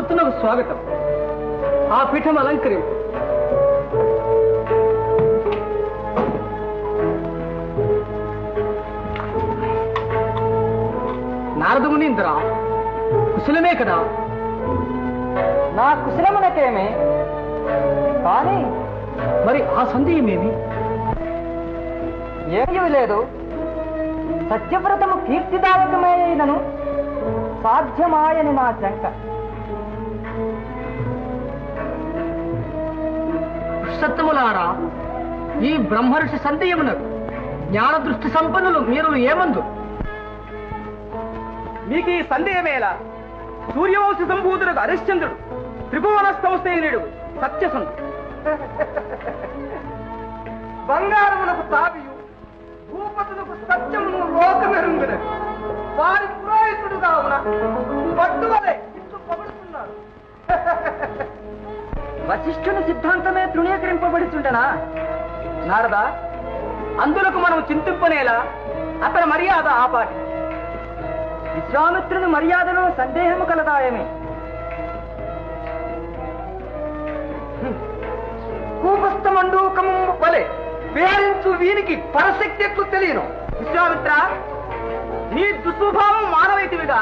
మూర్తులకు స్వాగతం. ఆ పీఠం అలంకరింపు. నారద మునీంద్ర, కుశలమే కదా? నా కుశలమునకేమే, కానీ మరి ఆ సందేహమేమి? ఏమీ లేదు. సత్యవ్రతము కీర్తిదాయకమైనను సాధ్యమాయని నా శంక. సత్తములారా, ఈ బ్రహ్మర్షి సందేహమునకు జ్ఞాన దృష్టి సంపన్నులు మీరు ఏమందు? మీకు ఈ సందేహమేలా? సూర్యవంశ సంభూతులకు హరిశ్చంద్రుడు, త్రిభువన సంస్థయునుడు సత్యసంధుడు, బంగారమునకు తావియు, భూపతులకు సత్యమును లోకమెరుంగునది. వారి పురోహితుడుగా ఉన్న పట్టువలే ఇట్లు పొగడుతున్నాడు. వశిష్ఠుని సిద్ధాంతమే తృణీకరింపబడుతుండనా నారద? అందులకు మనం చింతింపనేలా? అతని మర్యాద ఆపాటి. విశ్వామిత్రుని మర్యాదలో సందేహము కలదాయమే. కూపస్థమండూకము వలె విహరించు వీనికి పరశక్తి ఎట్లు తెలియను. విశ్వామిత్ర, నీ దుస్వభావం మానవైతివిగా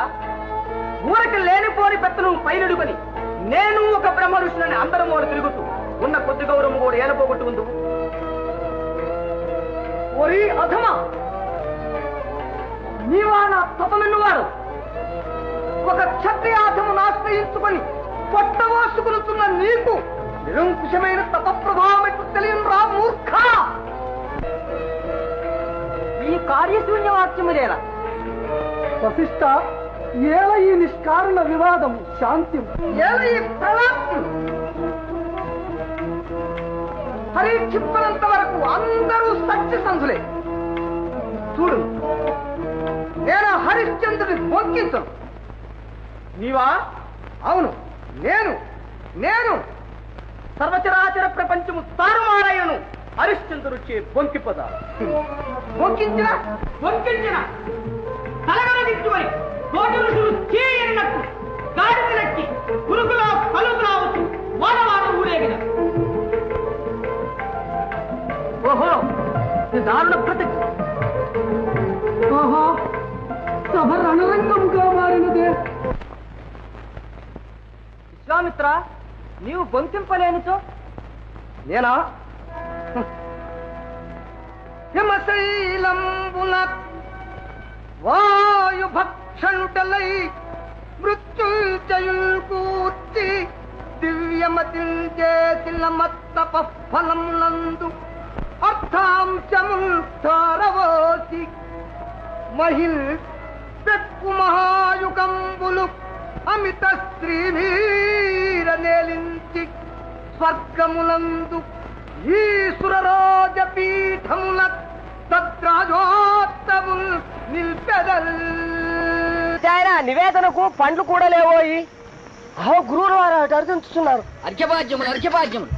ఊరికి లేనిపోని పెత్తను పైనుడుకొని నేను ఒక బ్రహ్మ ఋషులని అందరం వాళ్ళు తిరుగుతూ ఉన్న కొద్ది గౌరవం కూడా ఏలపోగొట్టు ఉందు. ఒరి అధమా, నీవా నా తపమెన్నువాడు ఒక క్షత్రియాధమును ఆశ్రయించుకొని పొట్టవాసుకులుతున్న నీకు నిరంకుశమైన తపప్రభావం ఎట్లు తెలియను రా మూర్ఖ. ఈ కార్యశూన్యవాక్యములేలా? వశిష్ఠ, ఏల ఈ నిష్కారణ వివాదం శాంత్యం? ఏల ఈ ప్రలాప్యం? పరీక్షింపనంత వరకు అందరూ సత్యసంధులే. చూడు, నేను హరిశ్చంద్రుని బొంకించను. నీవా? అవును, నేను నేను సర్వచరాచర ప్రపంచము తారుమారయ్యను హరిశ్చంద్రుడిచే బొంకిపద. బొంకించిన తలగలదించుకొని కోటి ఋషులు చేయనట్టు గాడిదలెక్కి గురుకులా పలుకురావచ్చు వాడవాడ ఊరేగిన. ఓహో, ఇది దారుణ ప్రతిజ్ఞ. ఓహో, సభ రణరంగంగా మారినదే. విశ్వామిత్ర, నీవు బొంకింపలేనిచో? నేనా? హిమశైలంబున వాయుభక్షణుడలై మృత్యుంజయుల్ కూర్చి దివ్యమతిల్ చేసిన మత్తప ఫలమునందు అర్థాంశముల్ తారవోసి మహిళ్ పెక్కు మహాయుగంబులు అమిత శ్రీవీర నేలించి స్వర్గములందు ఈశ్వరరాజ పీఠముల తద్రాజోత్తముల్ నిల్పెదల్. నివేదనకు పండ్లు కూడా లేవోయి. అహో, గురువులు వారు అటు అర్థించుతున్నారు. అర్ఘ్యపాద్యములు.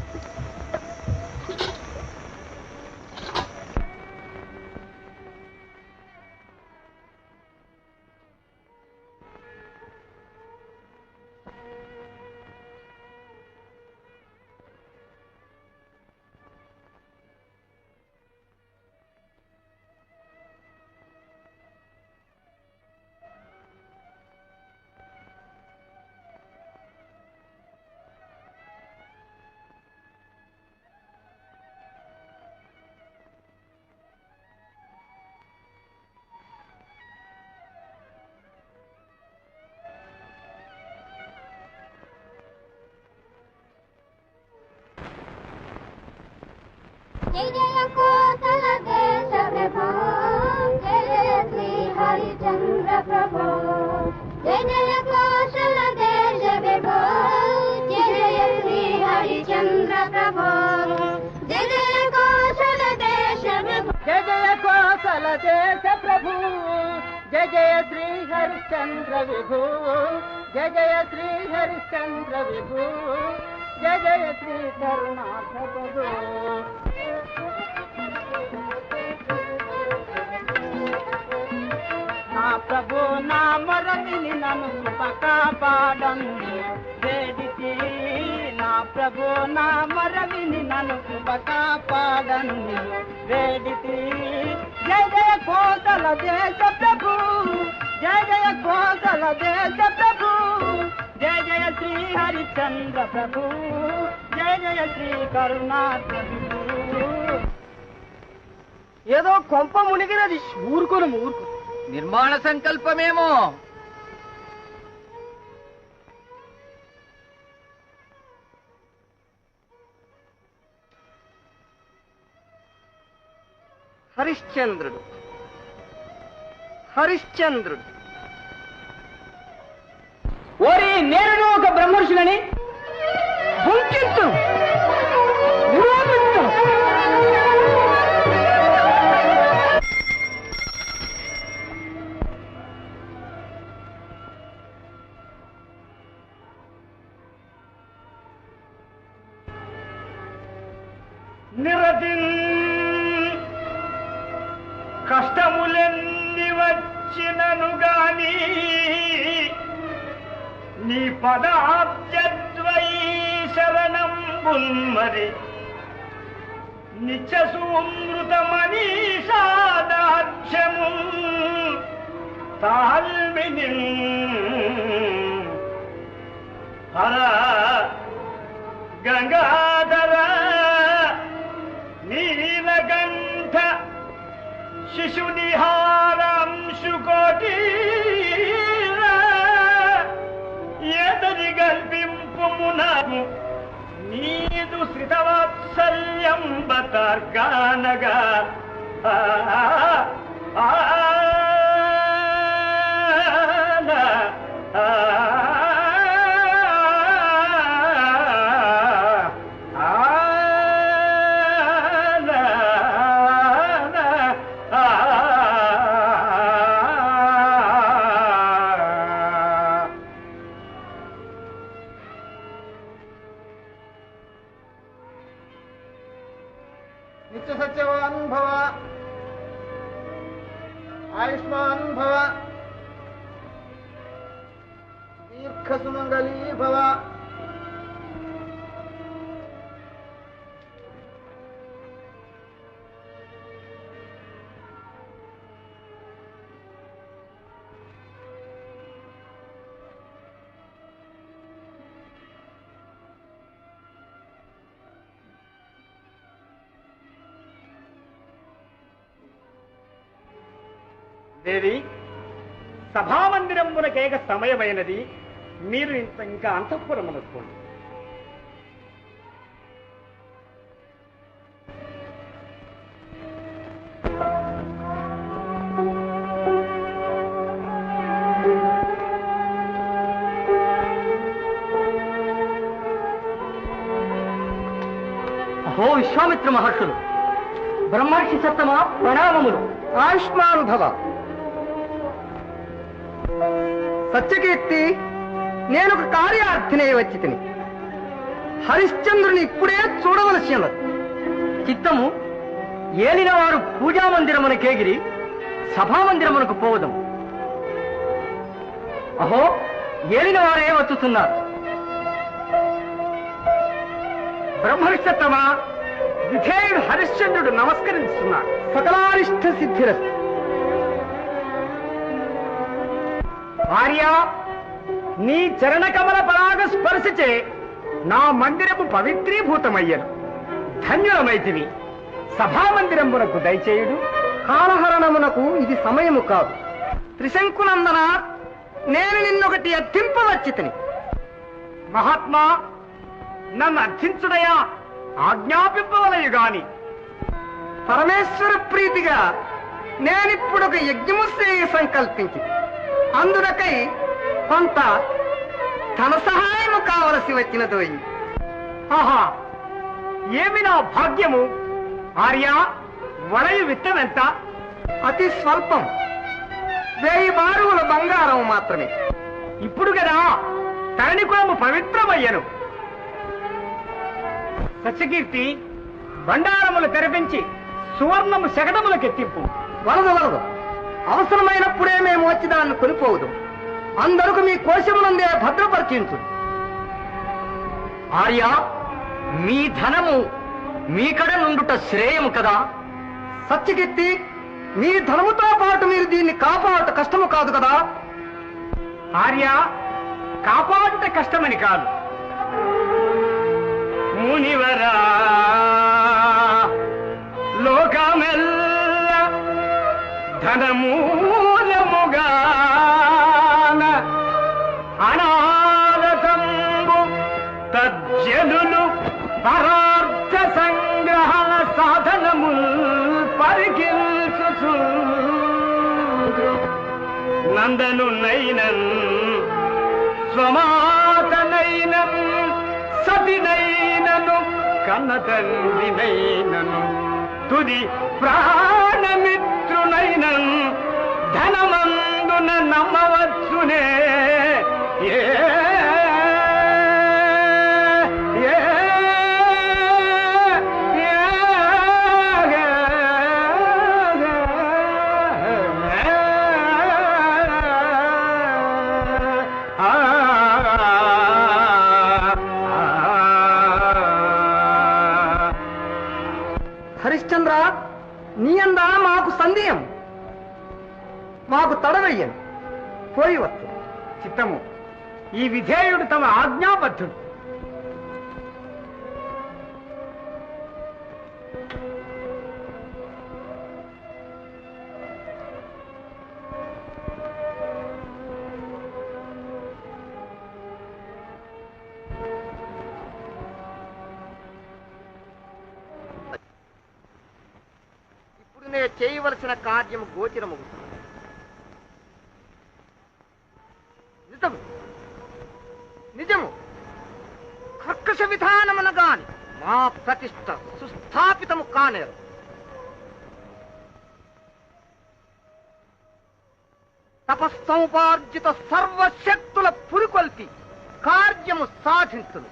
जय जय कोसल देश प्रभु, जय श्री हरिचंद्र प्रभु। जय जय कोसल देश प्रभु, जय श्री हरिचंद्र प्रभु। जय जय कोसल देश प्रभु, जय जय कोसल देश प्रभु, जय जय श्री हरिश्चंद्र विभु। जय जय श्री हरिश्चंद्र विभु, जय जय श्री करुणाथ प्रभु। నా ప్రభు నా మొరవిని నన్ను కాపాడండి. ప్రభు నా మరవిని నన్ను కృప కాపాడను వేడితి జయ జయ కోసల దేశ ప్రభు జయ జయ కోసల దేశ ప్రభు జయ జయ శ్రీ హరిచంద్ర ప్రభు జయ జయ శ్రీ కరుణాకర ప్రభు. ఏదో కొంప మునిగినది. ఊరుకోను ఊరుకో. నిర్మాణ సంకల్పమేమో. హరిశ్చంద్రుడు హరిశ్చంద్రుడు. ఓరి నేను ఒక బ్రహ్మర్షులని గుంకించు నిరోధించు. నిరతిన్ కష్టములెన్ని వచ్చినను గాని నీ పదాబ్జద్వై శరణంబున్మరి నిత్యసూమృత మనీషాదాక్షము తాల్మిని హర గంగాధర నీలకంఠ శిశునిహారాంశుకోటి ఏదరి గల్పింపుమునకు నీదు శ్రితవాత్సల్యం బతార్గానగా నిత్య సత్యవాన్ భవ ఆయుష్మాన్ భవ దీర్ఘ సుమంగళీ భవ. దేవి, సభామందిరమునకేక సమయమైనది. మీరు ఇంకా అంతఃపురమునసుకోండి. అహో విశ్వామిత్ర మహర్షులు, బ్రహ్మర్షి సత్తమ ప్రణామములు. ఆయుష్మాన్ భవ. సత్యకీర్తి, నేను ఒక కార్యార్థినే వచ్చి తిని హరిశ్చంద్రుని ఇప్పుడే చూడవలసినది. చిత్తము ఏలిన వారు పూజామందిరమునకేగిరి సభామందిరమునకు పోవదం. అహో ఏలిన వారే వచ్చుతున్నారు. బ్రహ్మర్షత్తమా, విధేయుడు హరిశ్చంద్రుడు నమస్కరిస్తున్నాడు. సకలారిష్ట సిద్ధిరస్తు. భార్య, నీ చరణకమల పరాగ స్పర్శచే నా మందిరము పవిత్రీభూతమయ్యను. ధన్యులమైతివి. సభామందిరమునకు దయచేయుడు. కాలహరణమునకు ఇది సమయము కాదు. త్రిశంకునందన, నేను నిన్నొకటి అర్థింపవచ్చితిని. మహాత్మా, నన్ను అర్థించుడయా, ఆజ్ఞాపింపవలయు గాని. పరమేశ్వర ప్రీతిగా నేనిప్పుడు ఒక యజ్ఞము చేయ సంకల్పించి, అందులకై కొంత ధన సహాయము కావలసి వచ్చినదోయి. ఆహా, ఏమి నా భాగ్యము! ఆర్య, వడయు విత్తమెంత? అతి స్వల్పం, 1000 బారువుల బంగారం మాత్రమే. ఇప్పుడు కదా తరణికులము పవిత్రమయ్యను. సత్యకీర్తి, బండారములు తెరపించి సువర్ణము శకటములకెత్తింపు. వలదు, అవసరమైనప్పుడే మేము వచ్చి దాన్ని కొనిపోవదు. అందరకు మీ కోశమునందే భద్రపరిచించు. ఆర్య, మీ ధనము మీకడ నుండుట శ్రేయము కదా. సత్యకీర్తి, మీ ధనముతో పాటు మీరు దీన్ని కాపాడుట కష్టము కాదు కదా. ఆర్య, కాపాడుట కష్టమని కాదు. మునివరా, లోకమెల్ల ధనమూలముగాన అనారతంబు తజ్జనులు పరార్థ సంగ్రహణ సాధనముల్ పరికిల్చుచు నందను నైనన్ స్వమాతనైనన్ సతినైనను కన్నతండ్రినైనను తుది ప్రాణమిత్రునైనన్ ధనమందున నమ్మవచ్చునే. హరిశ్చంద్ర, నీ అందా మాకు సందేహం, మాకు తడవయ్యను పోయి వచ్చు. చిత్తము, ఈ విధేయుడు తమ ఆజ్ఞాబద్ధుడు. చేయవలసిన కార్యము గోచరమవుతుంది. నిజము నిజము కర్కశ విధానమున గాని మా ప్రతిష్ట సుస్థాపితము కానేరు. తపస్సముపార్జిత సర్వశక్తుల పురికొల్పి కార్యము సాధించును.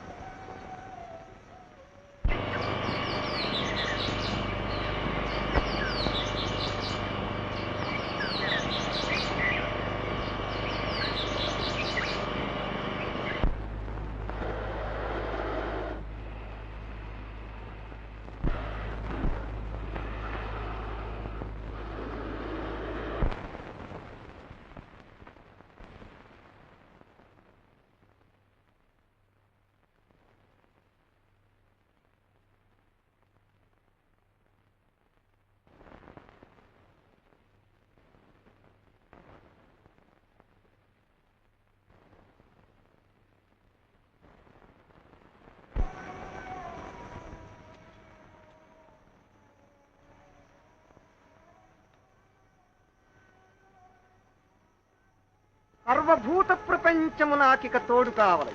సర్వభూత ప్రపంచము నాకిక తోడు కావలై.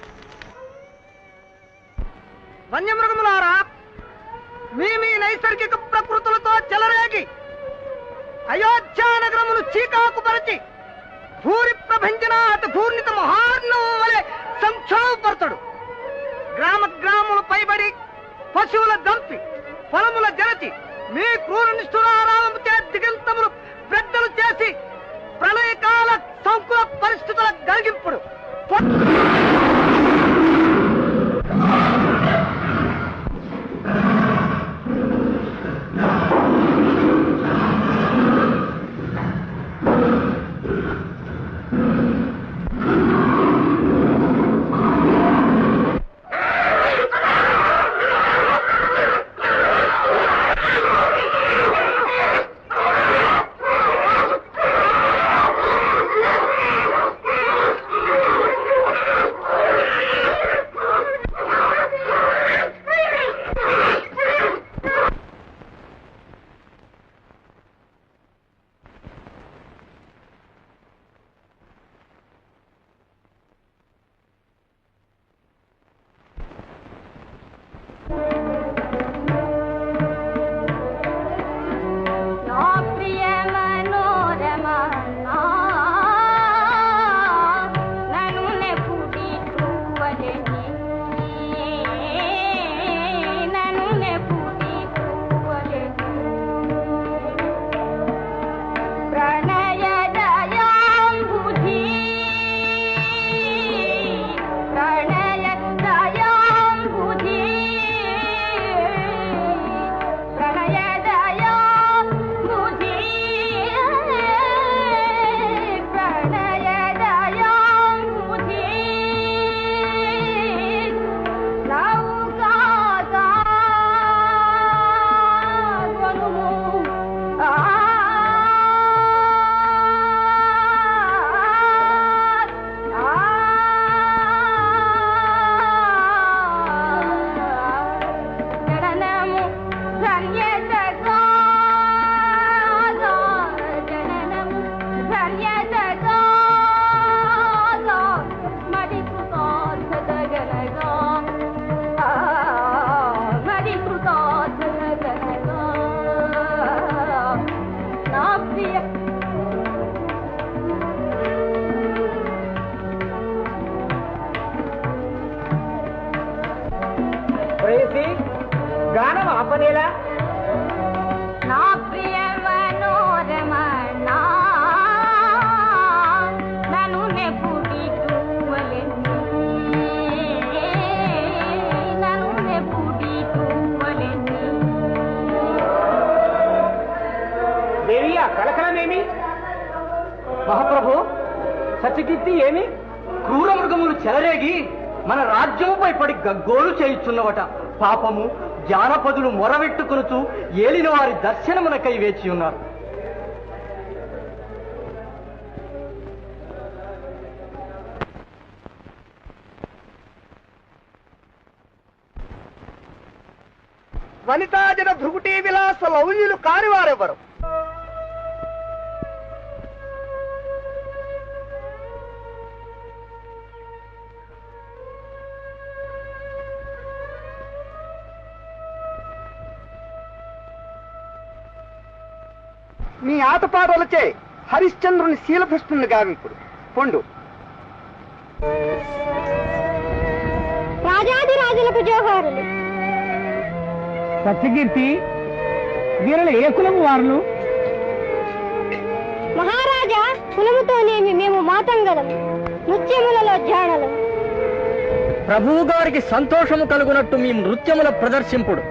వన్యమృగములారా, మీ నైసర్గిక ప్రకృతులతో చెలరేగి అయోధ్యానగరమును చీకాకుపరచి భూరి ప్రభంజనాథ భూర్ణిత మహార్ణవు వలె సంక్షోభపరచడు. గ్రామములు పైబడి పశువుల దంపి పొలముల జరచి మీ క్రూర నిష్ఠురారామము చే దిగంతములు పెద్దలు చేసి ప్రళయకాల సంకుల పరిస్థితుల గరిగింపుడు. గానం ఆపనేలా నా ప్రియ మనోరమణ నన్ను నెప్పుడి దేవియా కలకలమేమి? మహాప్రభు సత్యకీర్తి ఏమి? క్రూర మృగములు చెలరేగి మన రాజ్యముపై పడి గగ్గోలు చేయుచున్నవట. పాపము జానపదులు మొరవెట్టుకొనుచు ఏలిన వారి దర్శనమునకై వేచి ఉన్నారు. వనితాజన భృగుటీ విలాస లౌల్యులు కాని వారెవరు? మీ ఆటపాటలచే హరిశ్చంద్రుని శీలభ్రష్టుని గావింపుడు పొండు. రాజాదిరాజులకు జోహారులు. సత్యకీర్తి వీరులు ఏ కులము వారులు? మహారాజా కులముతోనేమి మేము మాతంగలం, నృత్యములలో జాడలం. ప్రభువు గారికి సంతోషము కలుగునట్టు మీ నృత్యముల ప్రదర్శింపుడు.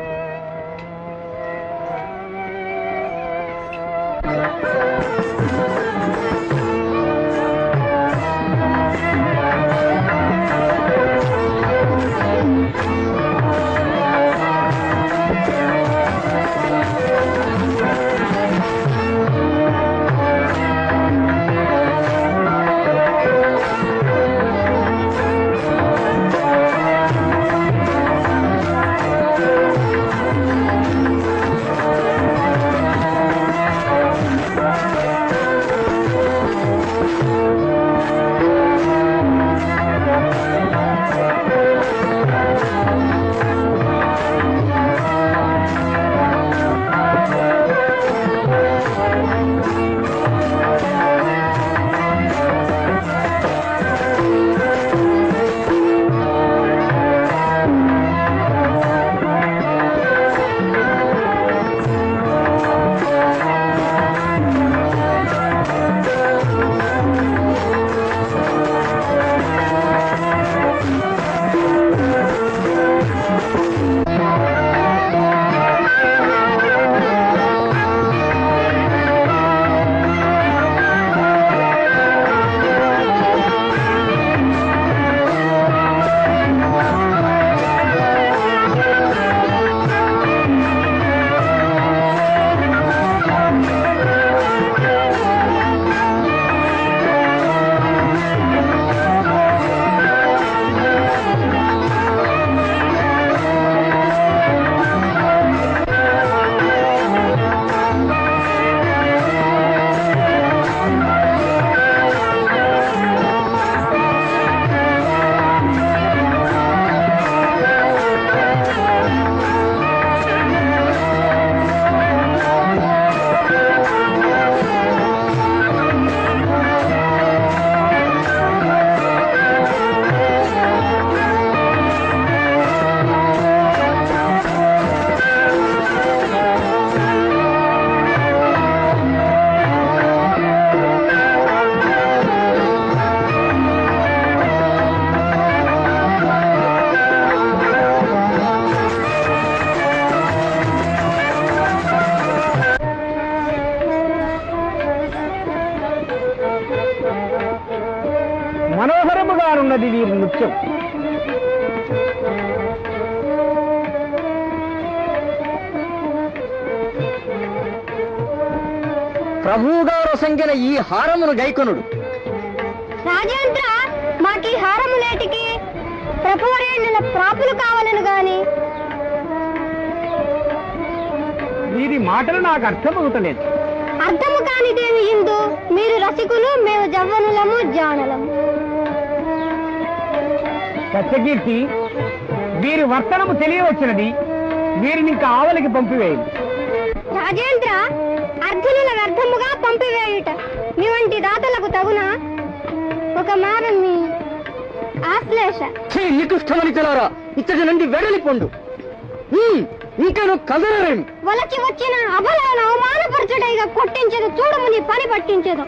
మనోహరముగానున్నది వీరి నృత్యం. ప్రభువు గారు సంఖ్యన ఈ హారమును గైకొనుడు. రాజేంద్ర మాకీ హారము నేటికి ప్రభువరేండిన ప్రాపులు కావాలను గాని. వీరి మాటలు నాకు అర్థమవుతలేదు. అర్థము కానిదేమి ఇందు, మీరు రసికులు, మేము జవ్వనులము, జానలము. సత్యకీర్తి, వీరి వర్తనము తెలియవచ్చినది. వీరిని ఇంకా ఆవలికి పంపివేయండి. రాజేంద్ర, అర్జునుల వ్యర్థముగా పంపివేయుట మీ వంటి దాతలకు తగునా? ఒక మారు మీ ఆశ్లేష. నికృష్టమని తెలారా, ఇచ్చటి నుండి వెడలిపోండు. ఇంకేను కదలరేమి. వలచి వచ్చిన అబలను అవమానపరచుటైగా కొట్టించదు. చూడము, నీ పని పట్టించదు.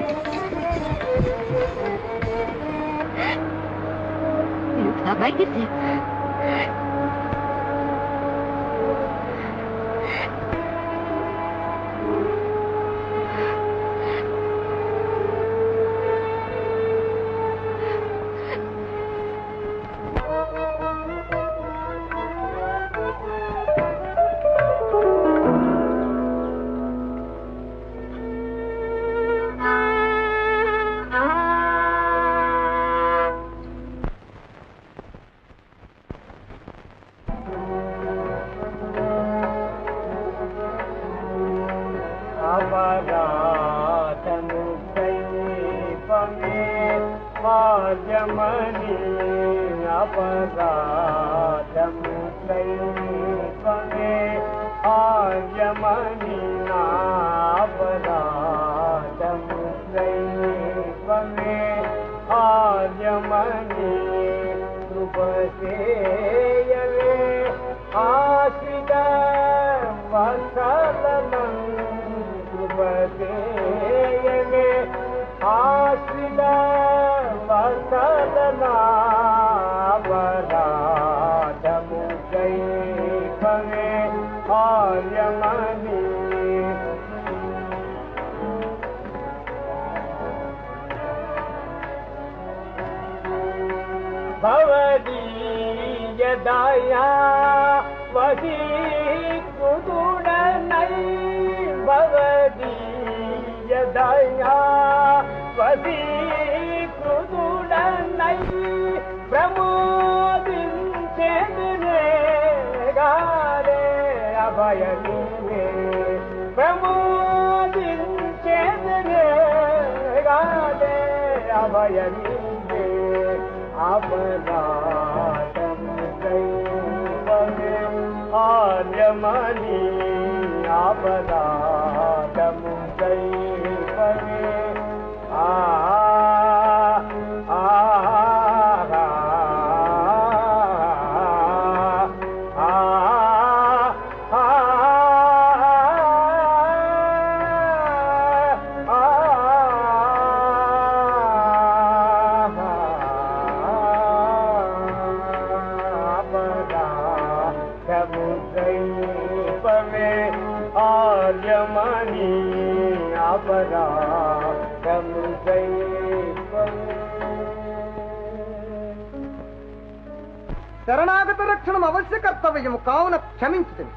శరణాగత రక్షణం అవశ్య కర్తవ్యము కావున క్షమించుతుంది.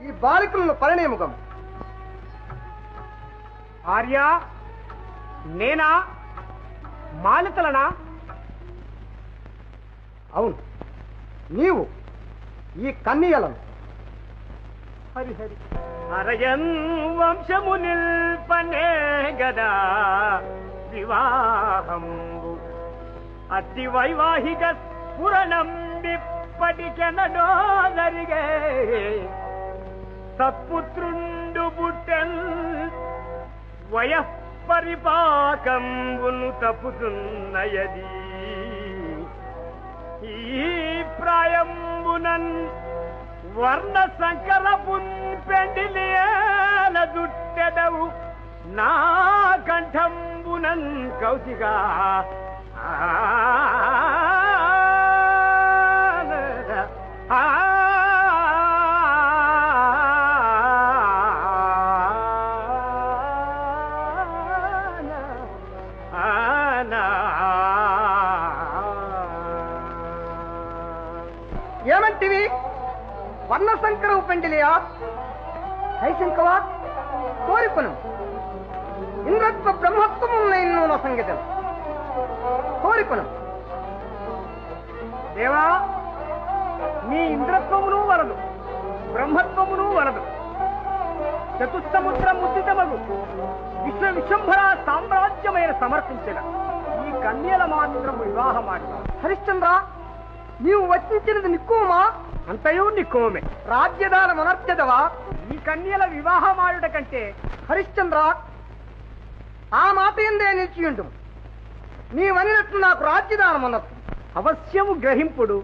ఈ బాలికలను పరిణయముగం. ఆర్య, నేనా? మాలితలనా? అవును, నీవు ఈ కన్యలను. హరిహరి అరయన్ వంశము నిల్పనే గదా వివాహంబు అతి వైవాహిక స్ఫురణం విప్పటికెనడో జరిగే సత్పుత్రుండు బుట్టెల్ వయఃపరిపాకంబును తప్పుతున్నయది ఈ ప్రాయంబునన్ వర్ణ సంకరపున్ పెండిలియేల దుట్టెదవు నా కంఠంబునన్ కౌశిగా ఏమంటివి? వర్ణశంకరవు పెండిలియా? హైశంకవా? కోరిపను ఇంద్రత్వ బ్రహ్మత్వమున్న సంగీతం కోరిపను. దేవా, నీ ఇంద్రత్వమును వలదు, బ్రహ్మత్వమును వలదు. చతుస్సముద్ర ముద్దితమగు విశ్వంభర సామ్రాజ్యమైన సమర్పించిన ఈ కన్యల మాత్రం వివాహమాడి. హరిశ్చంద్ర, నీవు వచ్చించినది నిక్కుమా? అంతయూ నిక్కుమే. రాజ్యదానం అనర్చదవా? ఈ కన్యల వివాహమాడుట కంటే హరిశ్చంద్ర, ఆ మాట ఎందే నిలిచియుండు. నీవనినట్లు నాకు రాజ్యదానం అన్నట్టు అవశ్యము గ్రహింపుడు.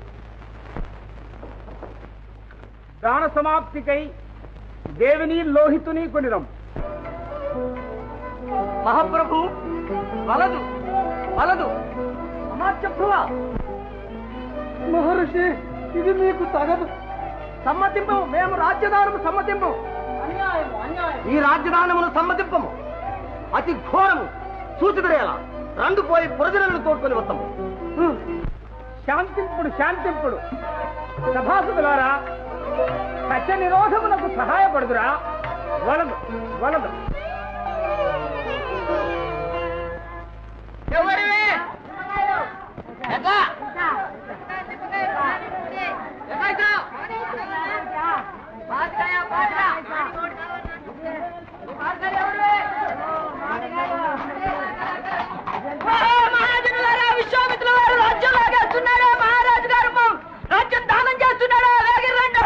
దాన సమాప్తికై దేవిని లోహితుని కొనిరం. మహాప్రభు, వలదు వలదు. అమాత్యభ్రువా, మహర్షి, ఇది మీకు తగదు. సమ్మతింపు, మేము రాజ్యదానము సమ్మతింపు. ఈ రాజ్యదానమును సమ్మతింపము అతి ఘోరము. సూచితుడేలా రండు పోయి పురజనులను తోడుకొని వస్తాము. శాంతింపుడు శాంతింపుడు. సభాసదులారా, సత్య నిరోధమునకు సహాయపడుదురా. వలదు వలదు. మహాజనులారా, విశ్వామిత్రుల వారు రాజ్యం లాగేస్తున్నాడు. మహారాజు గారు రాజ్యం దానం చేస్తున్నాడు. అలాగే రండి.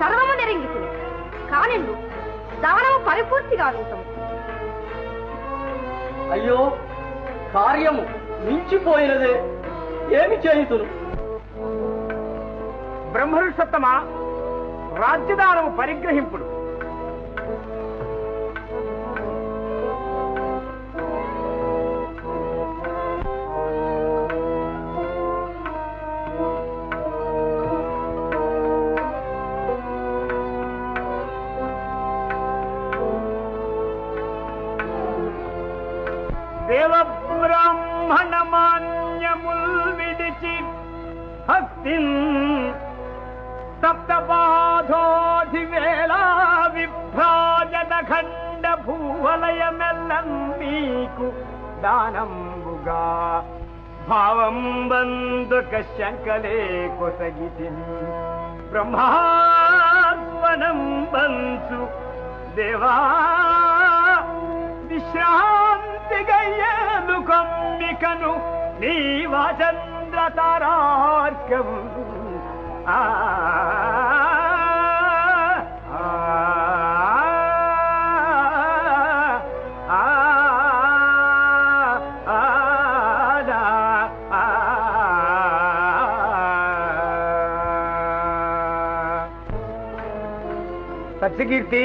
సర్వము నెరింగితిని కానిండు దానము పరిపూర్తిగా ఉంటాము. అయ్యో, కార్యము మించిపోయినదే. ఏమి చేయుతును? బ్రహ్మరుషత్తమా, రాజ్యదానము పరిగ్రహింపుడు. దేవ బ్రాహ్మణ మాన్యముల్ విడిచి హస్తిన్ సప్తపాధోధివేళ విభ్రాజన ఖండ భూవలయమెల్లం మీకు దానంబుగా భావం బందుక శంకలే కొసగితి బ్రహ్మాత్మనం బంచు దేవా విశ్రాంతి గయ్యలు కొమ్మికను నీవాచంద్ర తారార్కం సత్యకీర్తి,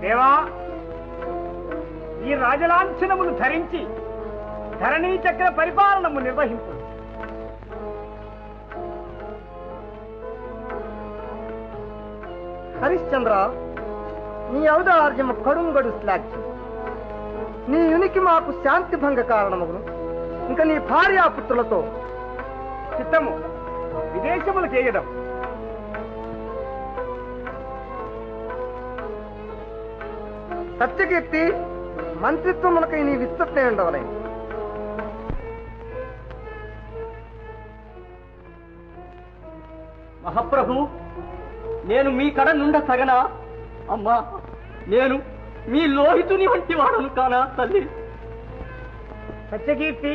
దేవా, ఈ రాజలాంఛనమును ధరించి ధరణీ చక్ర పరిపాలనము నిర్వహింపు. హరిశ్చంద్ర, నీ ఔదార్యము కడుంగడు శ్లాఘ్యం. నీ యునికి మాకు శాంతి భంగ కారణమును. ఇంకా నీ భార్యాపుత్రులతో చిత్తము విదేశములు చేయడం. సత్యకీర్తి, మంత్రిత్వములకై నీ విస్తృతే ఉండవలే. మహాప్రభు, నేను మీ కడ నుండ తగనా? అమ్మా, నేను మీ లోహితుని వంటి వాడను కానా తల్లి? సత్యకీర్తి,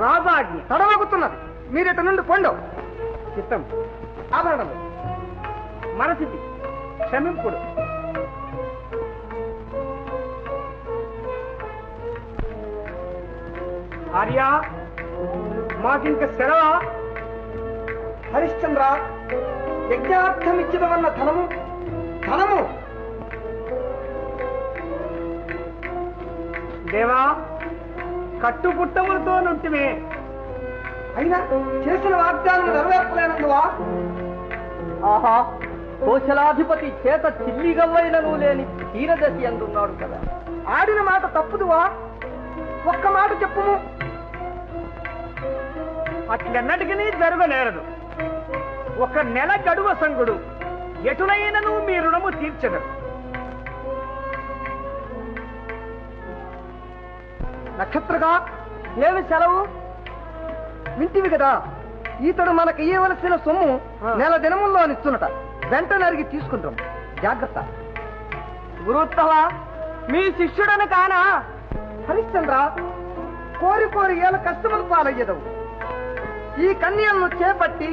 రాజాజ్ఞ తడవగుతున్నది. మీరిట నుండి పొండవు. చిత్తం ఆభరణము మనసిది క్షమింపుడు. ఆర్య, మాకింక సెలవా? హరిశ్చంద్ర, యజ్ఞార్థమిచ్చిదవన్న ధనము ధనము దేవా కట్టుపుట్టములతో నుంటిమే అయినా చేసిన వాగ్దానం నెరవేర్పలేనందువా? ఆహా, కోశలాధిపతి చేత చిల్లిగవ్వైనను లేని తీరదశి అందున్నాడు కదా. ఆడిన మాట తప్పుదువా? ఒక్క మాట చెప్పుము. అట్లెన్నటికీ జరగనేరదు. ఒక నెల గడువ సంగుడు ఎటులైనను మీ రుణము తీర్చదు. నక్షత్రగా ఏమి సెలవు? వింటివి కదా, ఈతడు మనకు ఇయ్యవలసిన సొమ్ము నెల దినముల్లో ఇస్తున్నట. వెంటనే అరిగి తీసుకుంటాం. జాగ్రత్త. గురుత్తమ, మీ శిష్యుడను కానా? హరిశ్చంద్ర, కోరి కోరి ఏళ్ళ కష్టములు పాలయ్యదవు. ఈ కన్యలను చేపట్టి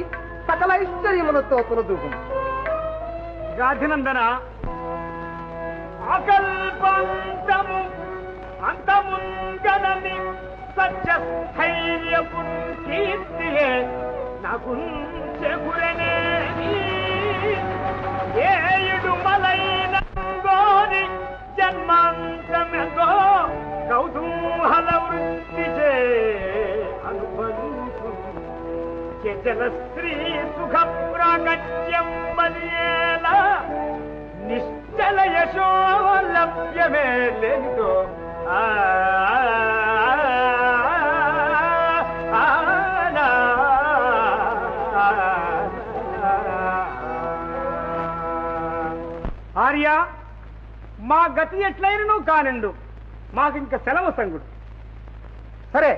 సకల ఐశ్వర్యములతో తులదూగు. గాధినందన అకల్పంతము అంతముంగనని సత్య స్థైర్యపు కీర్తియే నాకు చెగురనేది. ఏయుడు మలైన గోరి జన్మాంతమెతో కౌతూహల వృత్తిచే అనుబంధు జల స్త్రీ సుఖ ప్రాకట్యం బలియేలా నిశ్చల యశో లభ్యమే లేదో. ఆర్య, మా గతి ఎట్లయినను కానిండు, మాకింక సెలవు సంగుడు. సరే,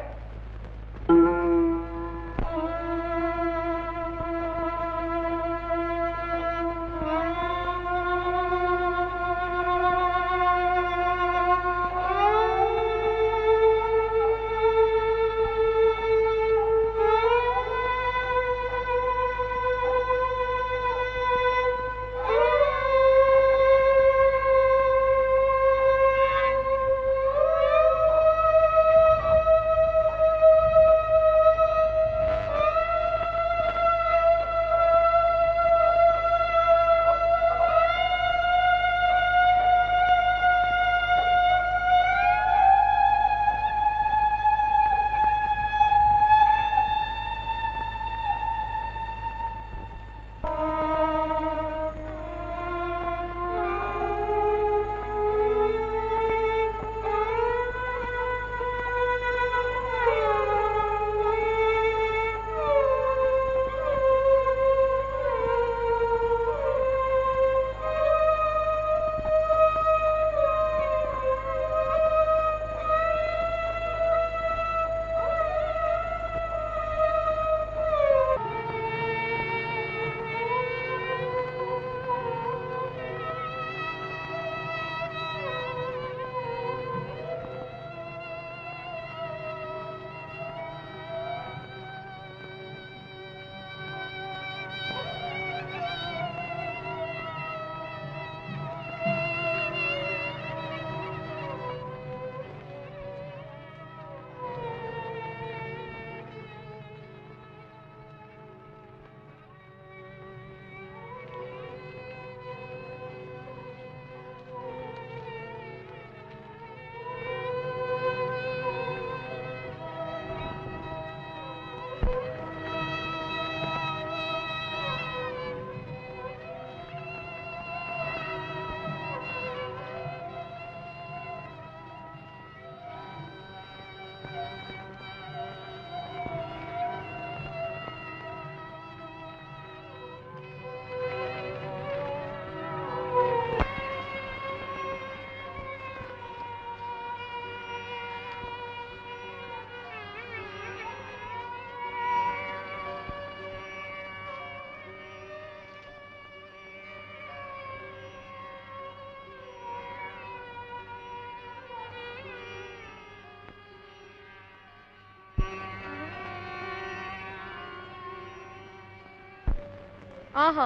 ఆహా,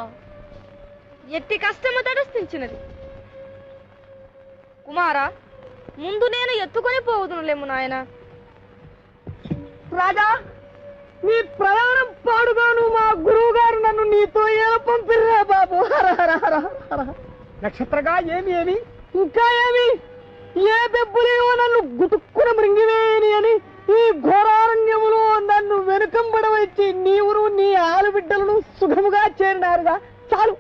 ఎట్టి కష్టము తటస్థించినది. కుమారా, ముందు నేను ఎత్తుకొని పోవుదునులేము నాయన. రాజా, మీ ప్రయాణం పాడుగాను మా గురువు గారు నన్ను నీతో ఎలా పంపిర్రా బాబు. నక్షత్రగా ఏమి ఇంకా ఏమి ఏ దెబ్బలేవో నన్ను గుటుక్కున మృంగివేయని అని ఈ ఘోరారణ్యములో నన్ను వెనుకంబడవచ్చి నీవును నీ ఆలుబిడ్డలను సుఖముగా చేరినారుగా. చాలు,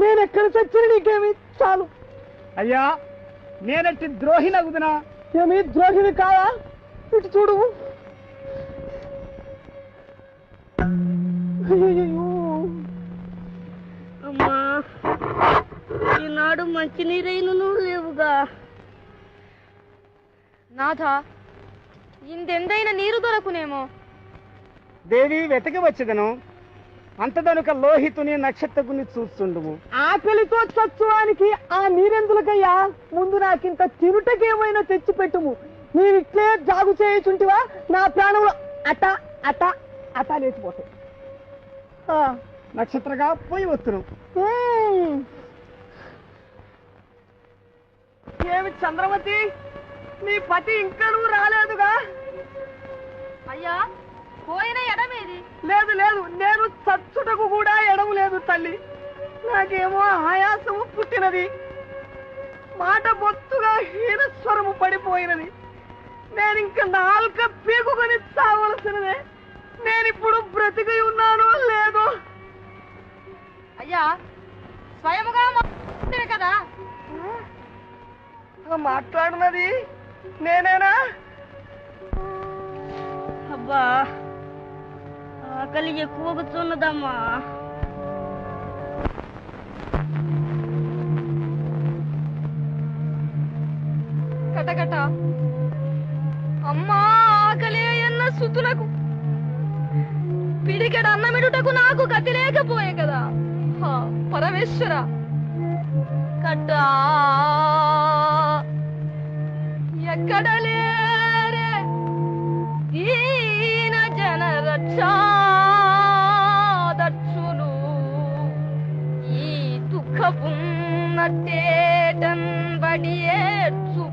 నేనెక్కడ చచ్చిన నీకేమి చాలు. అయ్యా నేనట్టి ద్రోహినగుదునా? ఏమి ద్రోహిని కాదా? ఇటు చూడు. అమ్మా, ఈనాడు మంచి నీరైనను లేవుగా. నాథ, ఇందెందైన నీరు దొరకునేమో. దేవి వెతకి వచ్చేదను అంతదనుక లోహితుని నక్షత్రకుని చూస్తుండుము. ఆకలితో చచ్చువానికి ఆ నీరెందులకయ్యా? ముందు నాకింత తిరుటకేమైనా తెచ్చిపెట్టుము. నీవిట్లే జాగు చేయుచుంటివా నా ప్రాణంలో అట అట అట లేచిపోతాయి. నక్షత్రగా పోయి వస్తును. ఏమి చంద్రమతి, నీ పతి ఇంకా నువ్వు రాలేదుగా? అయ్యా, పోయిన ఎడమేది? లేదు లేదు, నేను చచ్చుటకు కూడా ఎడము లేదు తల్లి. నాకేమో ఆయాసము పుట్టినది, మాట బొత్తుగా హీనస్వరము పడిపోయినది. నేనింక నాల్క పీకుకొని చావలసినదే. నేనిప్పుడు బ్రతికి ఉన్నానో లేదో. అయ్యా, స్వయముగా కదా మాట్లాడినది నేనేనా? అబ్బా, ఆకలి ఎక్కువగా చున్నదమ్మా. కటకట అమ్మా, ఆకలి అన్న సుతులకు పిడికెడ అన్నమిడుటకు నాకు గతి లేకపోయే కదా. పరమేశ్వర, కట్టా ఎక్కడ లేరే దీన జన రక్షాదక్షులు, ఈ దుఃఖపు నట్టేటన్ బడియేచ్చు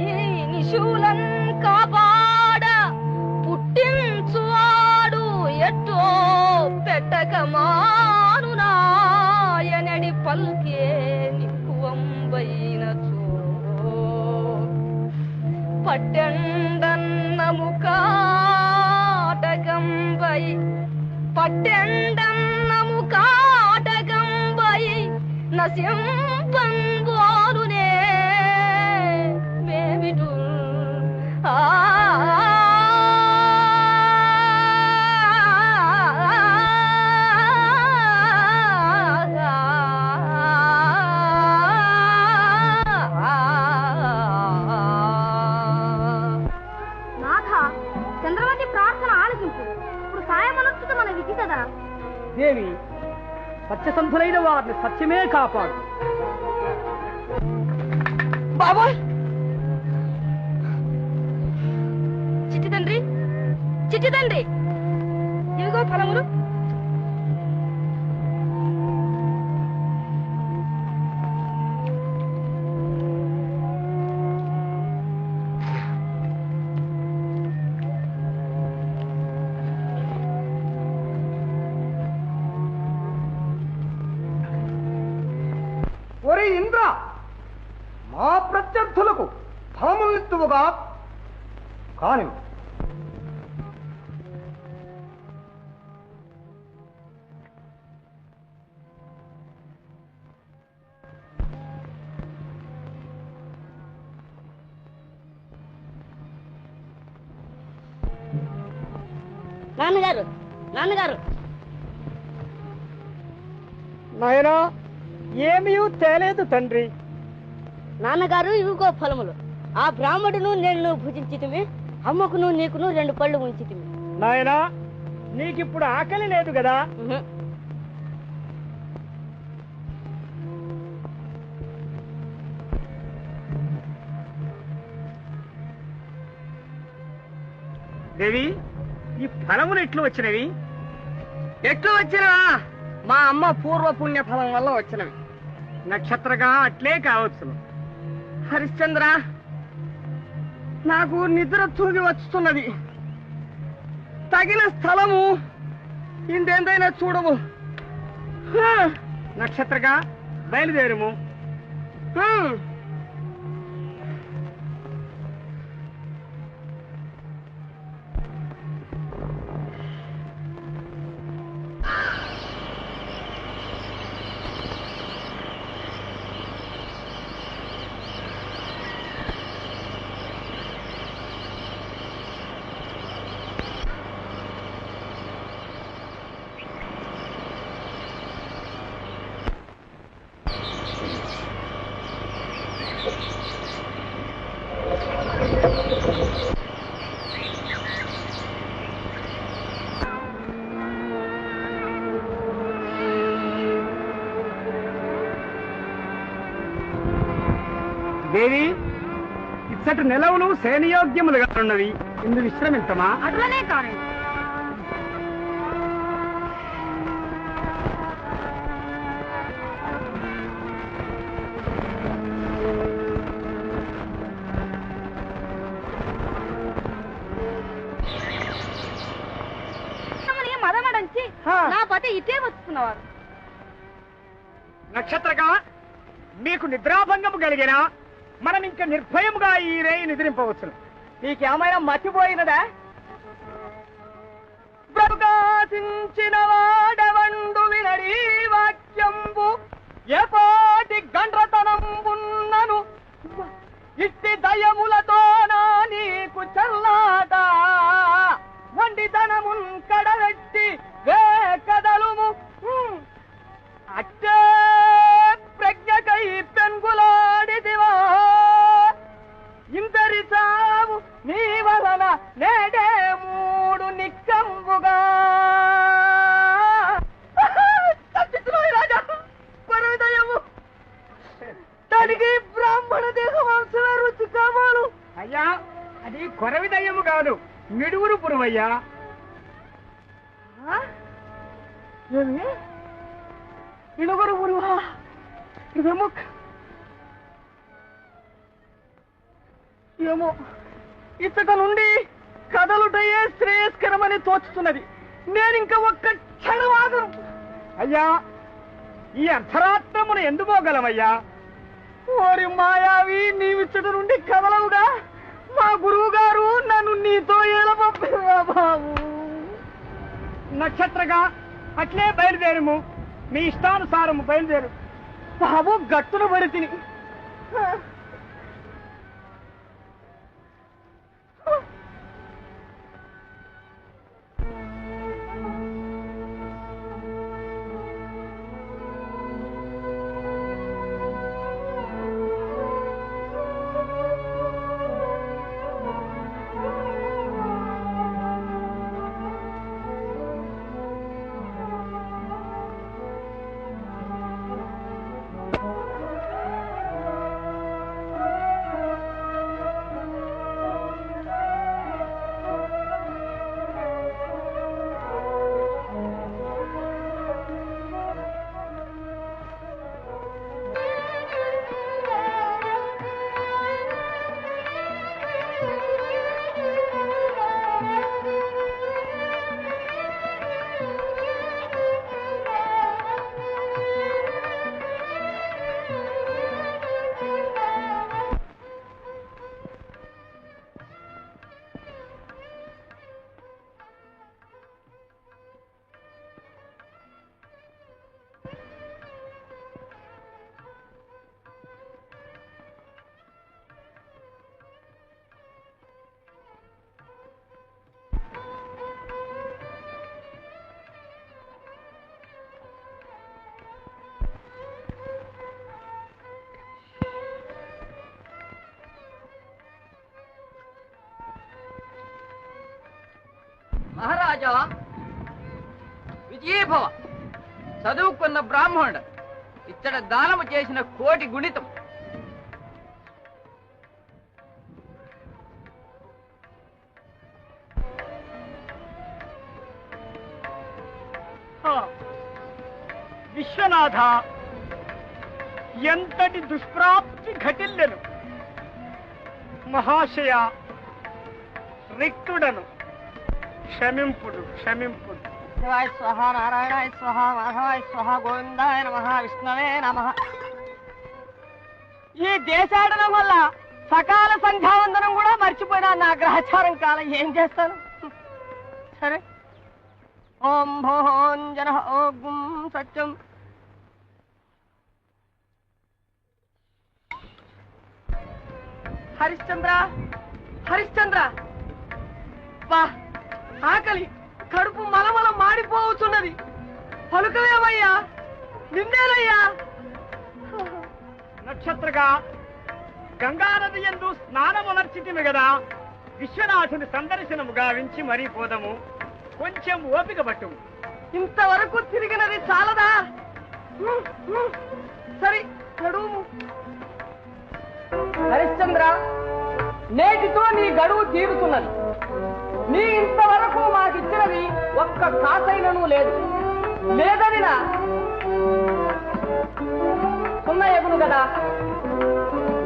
ఈ నిశూలం కాపాడ పుట్టించువాడు ఎట్టో పెట్టక మానునాయనడి పల్కే నిక్కువంబైనచో పట్టెండన్నము కాటకంబై పట్టెండన్నము కాటకంబై నసింపంబోలునే మేమిటు చంద్రవతి ప్రార్థన ఆలకింపు. ఇప్పుడు సాయమనొచ్చుట మన విధి కదా. దేవి, సత్యసంధులైన వారిని సత్యమే కాపాడు. బాబోయ్, చిట్టి తండ్రి, చిట్టి తండ్రి, ఇవిగో ఫలములు. ఒరే ఇంద్ర, మా ప్రత్యర్థులకు ఫలములెత్తువుగా కాని నాన్నగారు, నాన్నగారు. నాయనా, ఏమీ తేలేదు తండ్రి. నాన్నగారు, ఇవిగో ఫలములు. ఆ బ్రాహ్మడును నేను భుజించితిమి, అమ్మకును నీకును 2 పళ్ళు ఉంచితిమి. నాయనా, నీకిప్పుడు ఆకలి లేదు కదా? దేవి, ఈ ఫలములు ఎట్లు వచ్చినవి? ఎట్లు వచ్చినవా? మా అమ్మ పూర్వ పుణ్య ఫలం వల్ల వచ్చినవి. నక్షత్రగా అట్లే కావచ్చు. హరిశ్చంద్ర, నాకు నిద్ర తూగి వస్తున్నది. తగిన స్థలము ఇంతేందైనా చూడము. నక్షత్రగా బయలుదేరుము. దేవి, ఇచ్చటి నెలవులు సేనయోగ్యములుగా ఉన్నవి. ఇందు విశ్రమించమా? అట్లనే కానీ మదమడంచి నా పతి ఇటే వస్తున్నవారు. నక్షత్రగా మీకు నిద్రాభంగము కలిగినా మనం ఇంకా నిర్భయముగా ఈ రేయి నిద్రింపవచ్చును. నీకేమైనా మర్చిపోయినదా? ప్రకాశించిన వాడవండు వినడి వాక్యంబు ఎపాటి గండ్రతనంబున్నను ఇట్టి దయములతో నా నీకు చల్లాదా వండితనమున్ కడబెట్టి వేకదలుము అట్టే ప్రజ్ఞకై పెంగులాడిదివా ఇందరి సావు నీ వలన నేడే మూడు నిక్కంబుగా రాజా పరదయము తనకి బ్రాహ్మణ దేహవంశ రుచి కావాలు. అయ్యా, అది కొరవి దయ్యము కాదు, మిడుగురు పురువయ్యా. ఏమి ఇనుగురు పురువా? ఇదేమో ఏమో ఇతక నుండి కదలుటయే శ్రేయస్కరమని తోచుతున్నది. నేనింక ఒక్క క్షణవాదం. అయ్యా, ఈ అర్ధరాత్రమును ఎందుకోగలమయ్యా? ఓరి మాయావి, నీవిచ్చట నుండి కదలవుగా? మా గురువు గారు నన్ను నీతో ఎలా పంపిరా బాబు? నక్షత్రగా అట్లే బయలుదేరుము. మీ ఇష్టానుసారము బయలుదేరు. బాబు గట్టున పడి తిని మహారాజా విజయభవ. చదువుకున్న బ్రాహ్మణుడు ఇచ్చట దానము చేసిన కోటి గుణితం. విశ్వనాథ, ఎంతటి దుష్ప్రాప్తి ఘటిల్లెను. మహాశయ, రిక్తుడను, క్షమింపుడు క్షమింపుడు. శివాయ స్వహ, నారాయణాయ స్వహ, మాధవాయ స్వహ, గోవిందాయ నమః, విష్ణవే నమః. ఈ దేశాటనం వల్ల సకాల సంధ్యావందనం కూడా మర్చిపోయినా నా గ్రహచారం కాలం ఏం చేస్తాను? సరే. ఓం భోంజన ఓం సత్యం. హరిశ్చంద్ర, హరిశ్చంద్ర, వా ఆకలి, కడుపు మలమల మాడిపోతున్నది. పలుకవేమయ్యా, నిన్నేనయ్యా. నక్షత్రగా గంగానది యందు స్నానమునర్చితిమి గదా, విశ్వనాథుని సందర్శనము గావించి మరీ పోదము. కొంచెం ఓపిక పట్టుము. ఇంతవరకు తిరిగినది చాలదా? సరే గడువు. హరిశ్చంద్ర, నేటితో నీ గడువు తీరుతున్నది. నీ ఇంతవరకు మాకిచ్చినది ఒక్క కాసైనను లేదు. లేదనినా సున్నయగును కదా.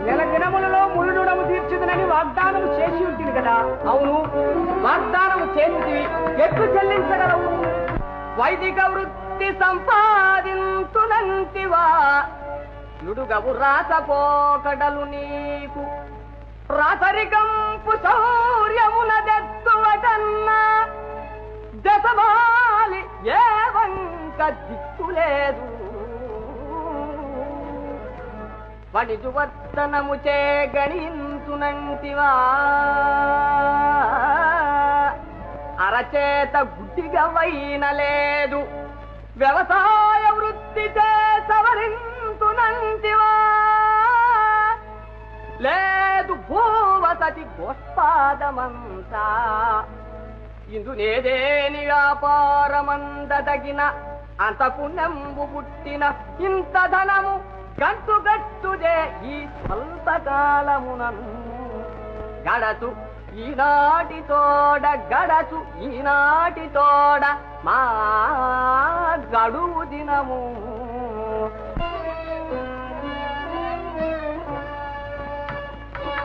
నెల దినములలో ముళ్ళుడము తీర్చుదనని వాగ్దానము చేసి ఉంటుంది కదా. అవును, వాగ్దానము చేసివి. ఎట్లు చెల్లించగలవు? వైదిక వృత్తి సంపాదించునంతివా, నుడుగవు రాసపోకడలు నీకు. రాసరికంపు శౌర్యమున దెత్తువటన్నా, దశమాలి ఏ వంక దిక్కులేదు. వణిజువర్తనము చే గణించునంటివా, అరచేత గుడ్డిగా వైన లేదు. వ్యవసాయ వృత్తి చే సవరించునంటివా, లేదు భూవసతి గోష్పాదమంతా. ఇందునేదేని వ్యాపారమందదగిన, అంత పుణ్యంబు పుట్టిన ఇంత ధనము గంటుగట్టుదే ఈ స్వల్పకాలమునను. గడచు ఈనాటి తోడ, గడచు ఈనాటి తోడ మా గడువు దినము.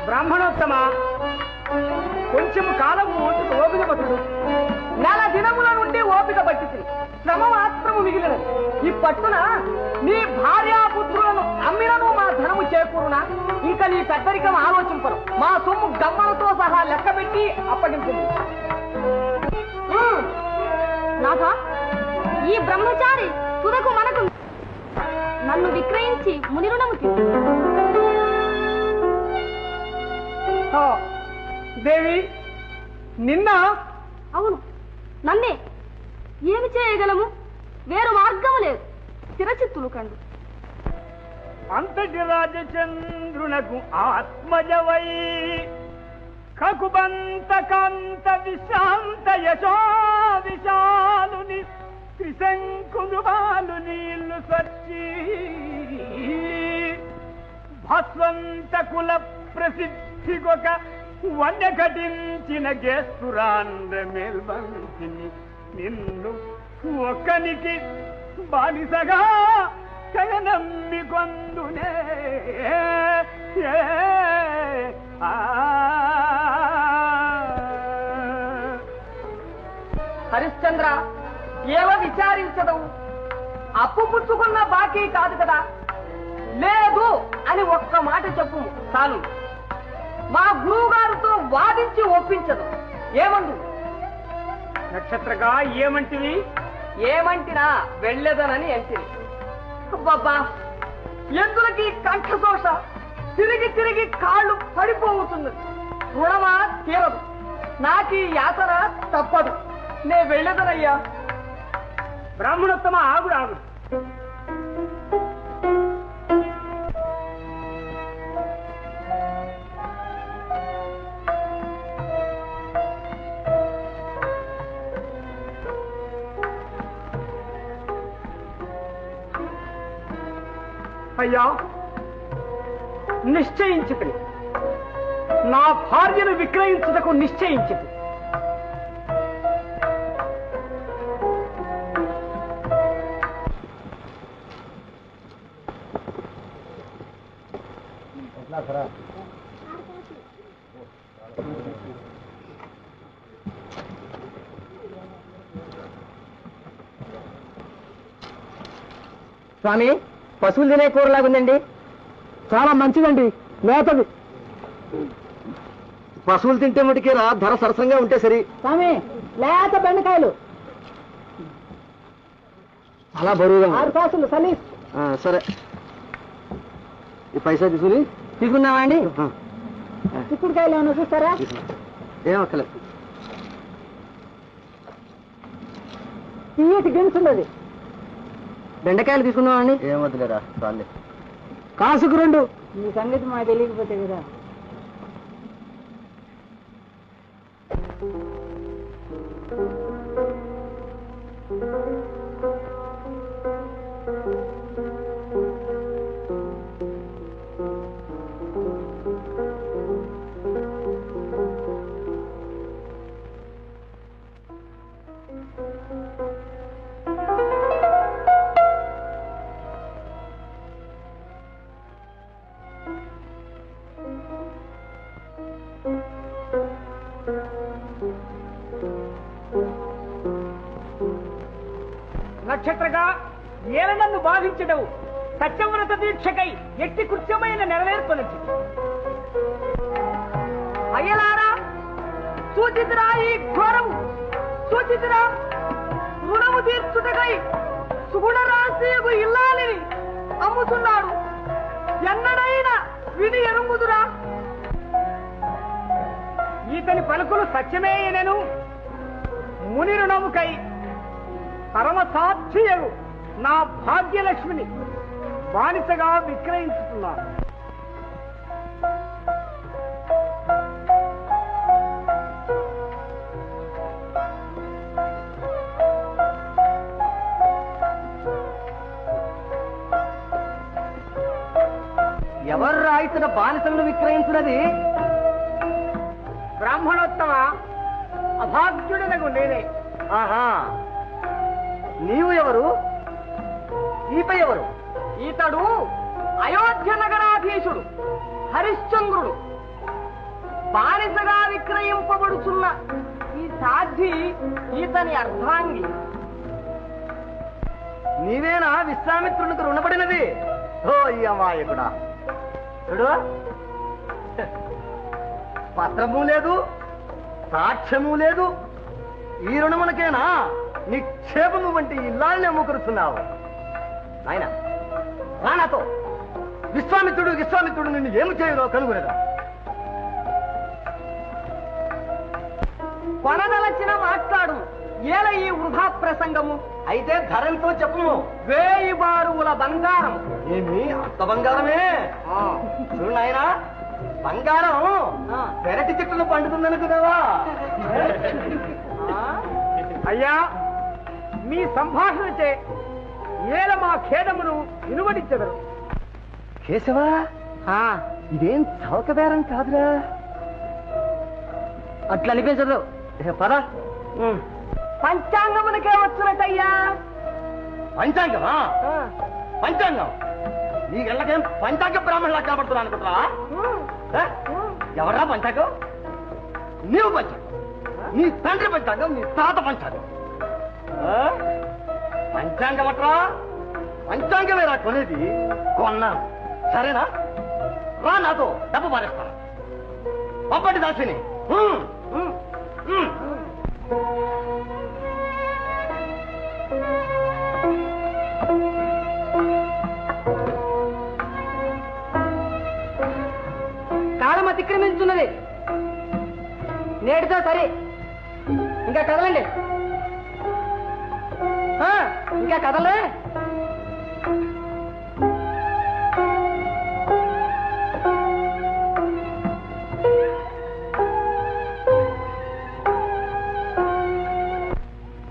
బ్రాహ్మణోత్తమ, కొంచెం కాలము ఓపిక పట్టుడు. నెల దినముల నుండి ఓపిక పట్టింది, శ్రమ మాత్రము మిగిలినది. ఈ పట్టున నీ భార్యాపుత్రులను అమ్మినను మా ధనము చేకూరునా? ఇంకా నీ పెద్దరికం ఆలోచింపరు. మా సొమ్ము గమ్మలతో సహా లెక్క పెట్టి అప్పగించింది. నాథా, ఈ బ్రహ్మచారి తుదకు మనకు నన్ను విక్రయించి ముని రుణము తీర్చు. దేవి, నిన్న? అవును, నన్నే. ఏమి చేయగలము? వేరు మార్గము లేదు. చిరచిత్తులు కండు. అంతటి రాజచంద్రునకు ఆత్మజవై, కకుబంత కాంత విశాంత యశో విశాలుని త్రిశంకులు బాలు నీళ్లు సచ్చి, భస్వంత కుల ప్రసిద్ధికొక వన్య ఘటించిన గేస్తురాండ్ర మేల్బంతిని నిన్ను ఒక్కనికి బానిసగా కగనమ్మి కొందునే. హరిశ్చంద్ర, ఏవ విచారించదవు? అప్పు పుచ్చుకున్న బాకీ కాదు కదా. లేదు అని ఒక్క మాట చెప్పు చాలు. మా గురువు గారితో వాదించి ఒప్పించదు. ఏమందు? నక్షత్రగా ఏమంటివి? ఏమంటినా వెళ్ళేదనని అంటిని. బాబా, ఎందులకి కంఠదోష తిరిగి తిరిగి కాళ్ళు పడిపోతున్నది. రుణమా తీరదు. నాకీ యాతన తప్పదు. నే వెళ్ళేదనయ్యా. బ్రాహ్మణోత్తమ, ఆగుడు ఆగుడు. అయ్యా, నిశ్చయించితి. నా భార్యను విక్రయించుటకు నిశ్చయించితి. స్వామి, పశువులు తినే కూరలాగుందండి. చాలా మంచిదండి, లేతది. పశువులు తింటే మటుకేరా ధర సరసంగా ఉంటే సరి. స్వామి, లేత బెండకాయలు చాలా బరువుగా 6 కాసులు సలీస్. సరే, ఈ పైసా తీసుకున్నావా అండి? చిక్కుడుకాయలు ఏమైనా చూస్తారా? ఏమక్కలేదు. తీయటి గిన్స్ ఉన్నది. బెండకాయలు తీసుకున్నావా అండి? ఏమొద్దులేరా చాలే. కాసుకు 2. మీ సంగతి మాకు తెలియకపోతే కదా. నక్షత్రగా ఏలనన్ను బాధించడవు సత్యవ్రత దీక్షకై ఎట్టి కృత్యమైన నెరవేర్పనొచ్చి అయ్యలారా సూచితురా, ఈ ఘోరము సూచితురా. రుణము తీర్చుటకై సుగుణరాశియకు ఇల్లాలిని అమ్ముతున్నాడు. ఎన్నడైనా విని ఎరుంగుదురా. ఈతని పలుకులు సత్యమేయనను ముని రుణముకై పరమ సాక్షియగు నా భాగ్యలక్ష్మిని బానిసగా విక్రయించుతున్నాను. ఎవరు రాయితున్న బానిసలను విక్రయించున్నది? బ్రాహ్మణోత్తమ అభాగ్యుడనగు నేనే. ఆహా, నీవు ఎవరు? ఈత ఎవరు? ఈతడు అయోధ్య నగరాధీశుడు హరిశ్చంద్రుడు. బానిసగా విక్రయింపబడుచున్న ఈ సాధ్వి ఈతని అర్ధాంగి. నీవేనా విశ్వామిత్రునికి రుణపడినది? ఓ ఈ అమాయకుడా, చూడు, పత్రము లేదు, సాక్ష్యము లేదు. ఈ రుణమునకేనా నిక్షేపము వంటి ఇల్లాల్ని అమ్ముకురుస్తున్నావు? ఆయన నాతో విశ్వామిత్రుడు నిన్ను ఏమి చేయరో కనుగొనరా. కొనదలచిన మాట్లాడు, ఏల ఈ వృధా ప్రసంగము. అయితే ధరంతో చెప్పుము. 1000 బారువుల బంగారం. ఏమి అంత బంగారమే? చూడు నాయనా, బంగారం పెరటి చెట్టును పండుతుందనుకున్నావా? అయ్యా, మీ సంభాషణచే ఏల మా ఖేదమును వినువడించెదరు. కేశవా, ఇదేం చౌక బేరం కాదురా. అట్లా అనిపించదు. పద. పంచాంగమునకే వచ్చినట్టయ్యా. పంచాంగమా? పంచాంగం నీ గళ్ళకేం పంచాంగ బ్రాహ్మణులా కనబడుతున్నా అనుకుంటున్నా? ఎవరా పంచాంగం? నీవు పంచాంగం, నీ తండ్రి పంచాంగం, నీ తాత పంచాంగం. పంచాంగం అట్రా? పంచాంగమేరా కొనేది? కొన్నాను, సరేనా? రా నాతో, డబ్బు పారేస్తాను. పప్పటి దాసిని. కాలం అతిక్రమించున్నది. నేటితో సరే, ఇంకా కదలండి. ఇంకా కదలే.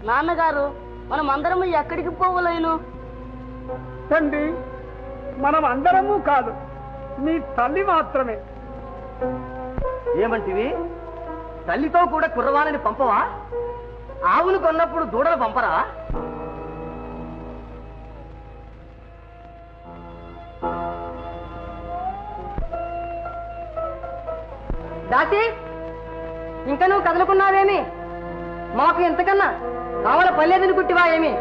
నాన్నగారు, మనం అందరము ఎక్కడికి పోవలేను? తండ్రి, మనం అందరము కాదు, నీ తల్లి మాత్రమే. ఏమంటివి? తల్లితో కూడా కుర్రవాణిని పంపవా? ఆవును కొన్నప్పుడు దూడలు పంపరా? దాసి, ఇంకా నువ్వు కదలుకున్నావేమి? మాకు ఎంతకన్నా కావాల పర్లేదని కుట్టివా ఏమి?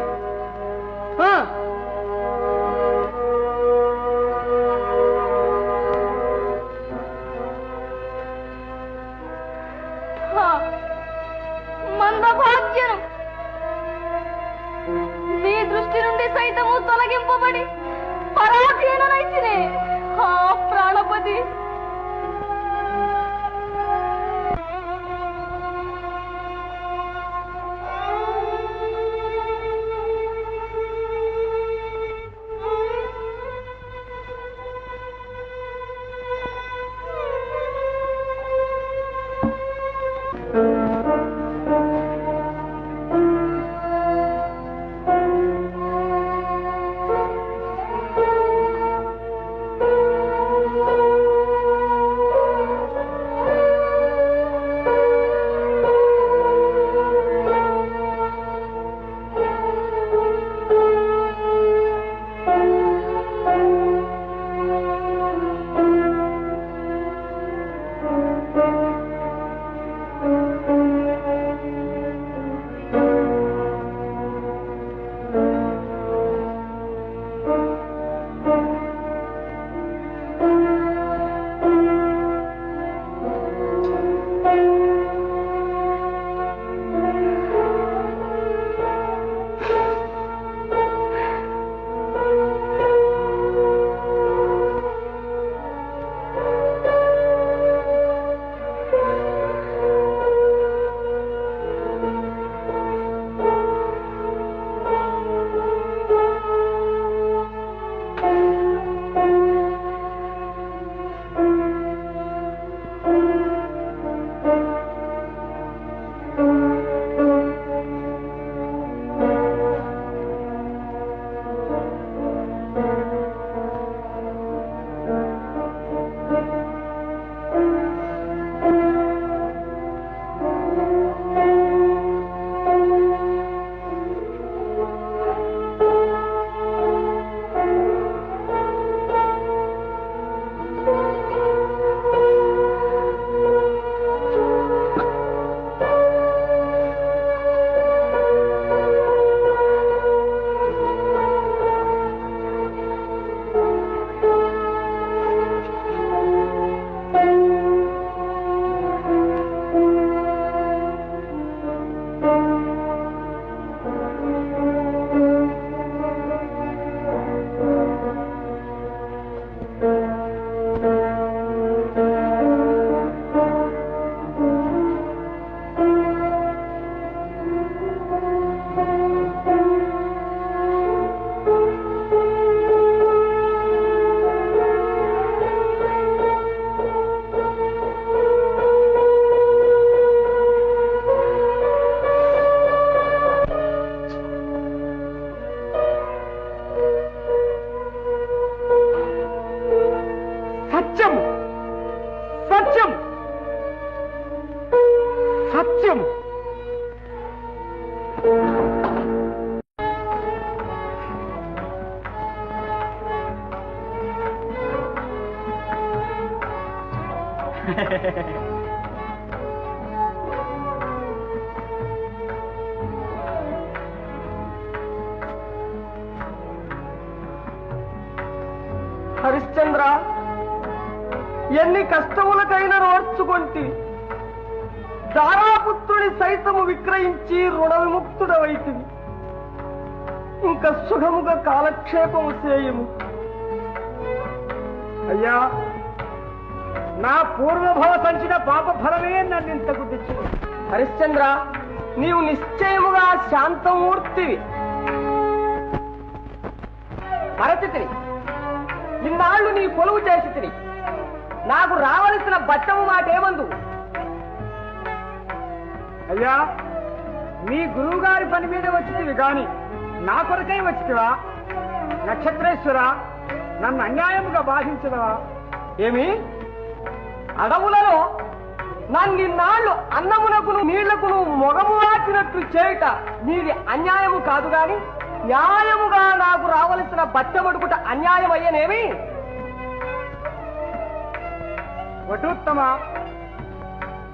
వచ్చినే ఆ ప్రాణపతి. హరిశ్చంద్ర, ఎన్ని కష్టములకైనా ఓర్చుకొంటి, దారాపుత్రుని సైతము విక్రయించి రుణ విముక్తుడవైతివి. ఇంకా సుఖముగా కాలక్షేపము చేయము. అయ్యా, నా పూర్వభవ సంచిన పాప ఫలమే నన్ను ఇంతకు తెచ్చింది. హరిశ్చంద్ర, నీవు నిశ్చయముగా శాంతమూర్తివి. మరచితిని, ఇన్నాళ్ళు నీ కొలువు చేసి తిని నాకు రావలసిన బట్టము మాటేమందు? అయ్యా, మీ గురువు గారి పని మీద వచ్చితివి గాని నా కొరకై వచ్చితివా? నక్షత్రేశ్వర, నన్ను అన్యాయముగా బాధించదవా? ఏమి అడవులలో నన్నిన్నాళ్ళు అన్నమునకును నీళ్లకును మొగము వాచినట్లు చేయుట నీది అన్యాయము కాదు గాని న్యాయముగా నాకు రావలసిన బట్టమడుకుట అన్యాయం అయ్యనేమి? వటోత్తమ,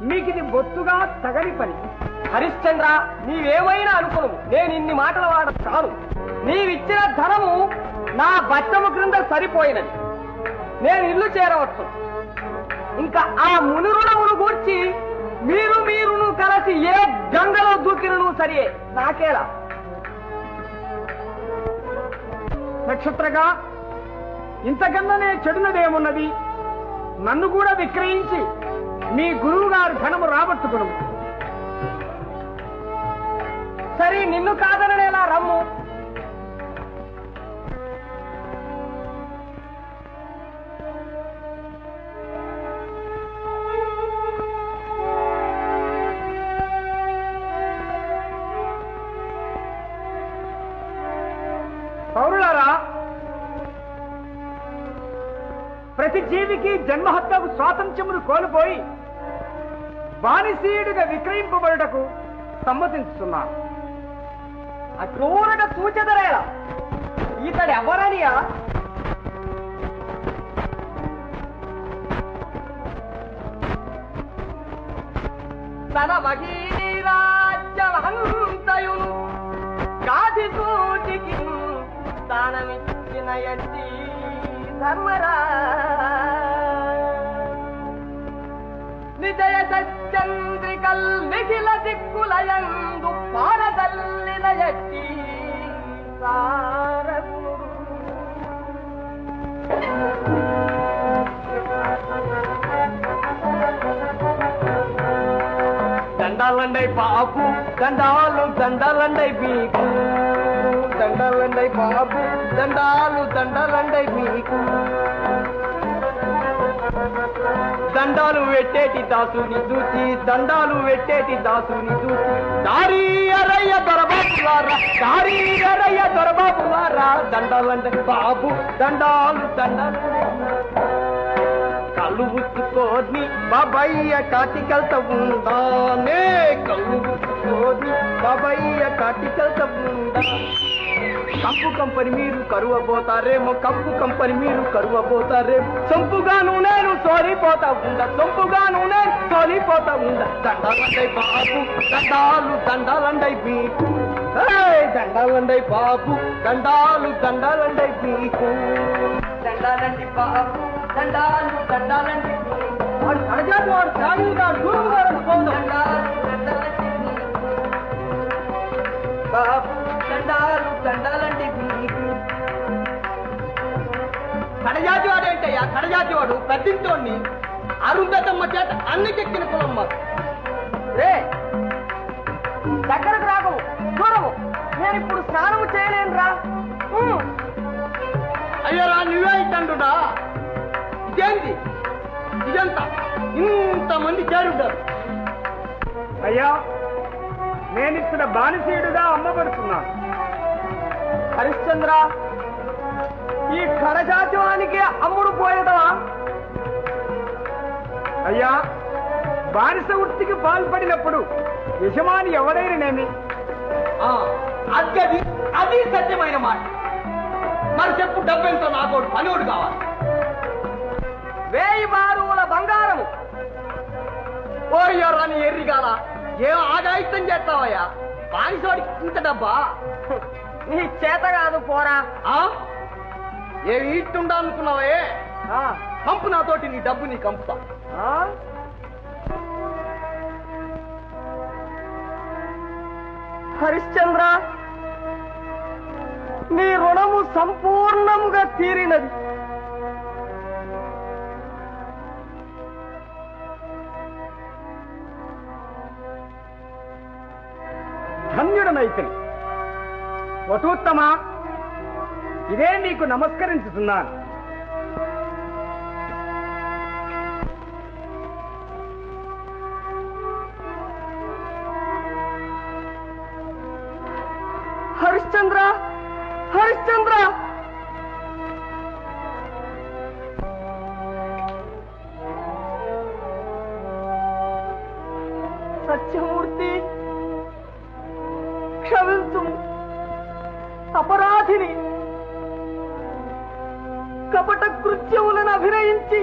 మీకిది బొత్తుగా తగని పని. హరిశ్చంద్ర, నీవేమైనా అనుకును, నేను ఇన్ని మాటల వాడ కాను. నీవిచ్చిన ధనము నా బట్టము క్రింద సరిపోయినది. నేను ఇల్లు చేరవచ్చు. ఇంకా ఆ మునురుడమును గూర్చి మీరును కలిసి ఏ గంగలో దూకినను సరియే, నాకేలా. నక్షత్రగా, ఇంతకన్నానే చెడునదేమున్నది? నన్ను కూడా విక్రయించి మీ గురువు గారు ధనము రాబట్టుకును. సరే, నిన్ను కాదననేలా రమ్ము. పౌరులారా, ప్రతి జీవికి జన్మహత్యకు స్వాతంత్ర్యమును కోల్పోయి బానిసీయుడిగా విక్రయింపబడుటకు సమ్మతించుతున్నాను. అక్రూరట సూచదరేలా ఇతడు ఎవరనియా? తన మహీరాజ్యమంతయును గాది సూటికి స్థానమిచ్చిన ఎట్టి ధర్మరా నిజయ సచంద్రికల్ మిగిల దిక్కులయందు పారదల్లిన ఎట్టి సారకుడు దండాలండై బాబు, దండాలు దండాలండై మీకు, దండాలండై బాబు, దండాలు దండాలండై మీకు. దండాలు పెట్టేటి దాసుని చూచి, దండాలు పెట్టేటి దాసుని చూచి, దారి అరయ్య దొరబాబులారా, దారి అరయ్య దొరబాబులారా, దండాలండై బాబు, దండాలు దండాలండై. కళ్ళు ఉచ్చుకోని బాబయ్య కాటికెళ్తా ఉందానే, కళ్ళు ఉచ్చుకోని బాబయ్య కాటికెళ్తా ఉందా. కంపు కంపని మీరు కరువబోతారేమో, కంపు కంపని మీరు కరువబోతారేమో, సొంపుగాను నేను సోలిపోతా ఉందా, సొంపుగాను నేను సోలిపోతా ఉందా. దండాలండై బాబు, దండాలు దండాలండై మీకు, దండాలండై బాబు, దండాలు దండాలండై మీకు. దండాలండి బాబు, దండాలు దండాలండి మీకు. వాడు కడజాతి వాడు త్యాగులు గారు దూరం గారు పోదాం. బాబు, దండాలు దండాలండి మీకు. కడజాతి వాడు ఏంటయ్యా? కడజాతి వాడు పెద్దింటోడిని అరుంధతమ్మ చేత అన్నికెక్కిన కులమ్మ. రే దగ్గరకు రాకు, చూడము. నేను ఇప్పుడు స్నానము చేయలేనురా. అయ్యోరా, నువ్వే ఇట్టంటుడా? ఇదేంటి ఇదంతా? ఇంతమంది చేరుంటారు. అయ్యా, నేనిక్కడ బానిసీయుడుగా అమ్మబడుతున్నాను. హరిశ్చంద్ర, ఈ కడజాత్యానికి అమ్ముడు పోయేదవా? అయ్యా, బానిస వృత్తికి పాల్పడినప్పుడు యజమాని ఎవరైననేమి? అది సత్యమైన మాట. మరి చెప్పు, డబ్బెంతో నాకోడు పనివాడు కావాలి. 1000 బారుల బంగారము. ఓయ్యర్రని ఎర్రిగాల, ఏం ఆగాయిత్తం చేస్తావయ్యా? బానిసోడికి ఇంత డబ్బా? నీ చేత కాదు పోరా. ఏమి ఇట్టుండా అనుకున్నావే? పంపు నాతోటి నీ డబ్బు నీ కంపుతా. హరిశ్చంద్ర, నీ రుణము సంపూర్ణముగా తీరినది. ధన్యుడనైతే వటూత్తమ, ఇదే నీకు నమస్కరించుతున్నాను. హరిశ్చంద్ర, హరిశ్చంద్ర, సత్యమూర్తి, క్షమించు. అపరాధిని కపట కృత్యములను అభినయించి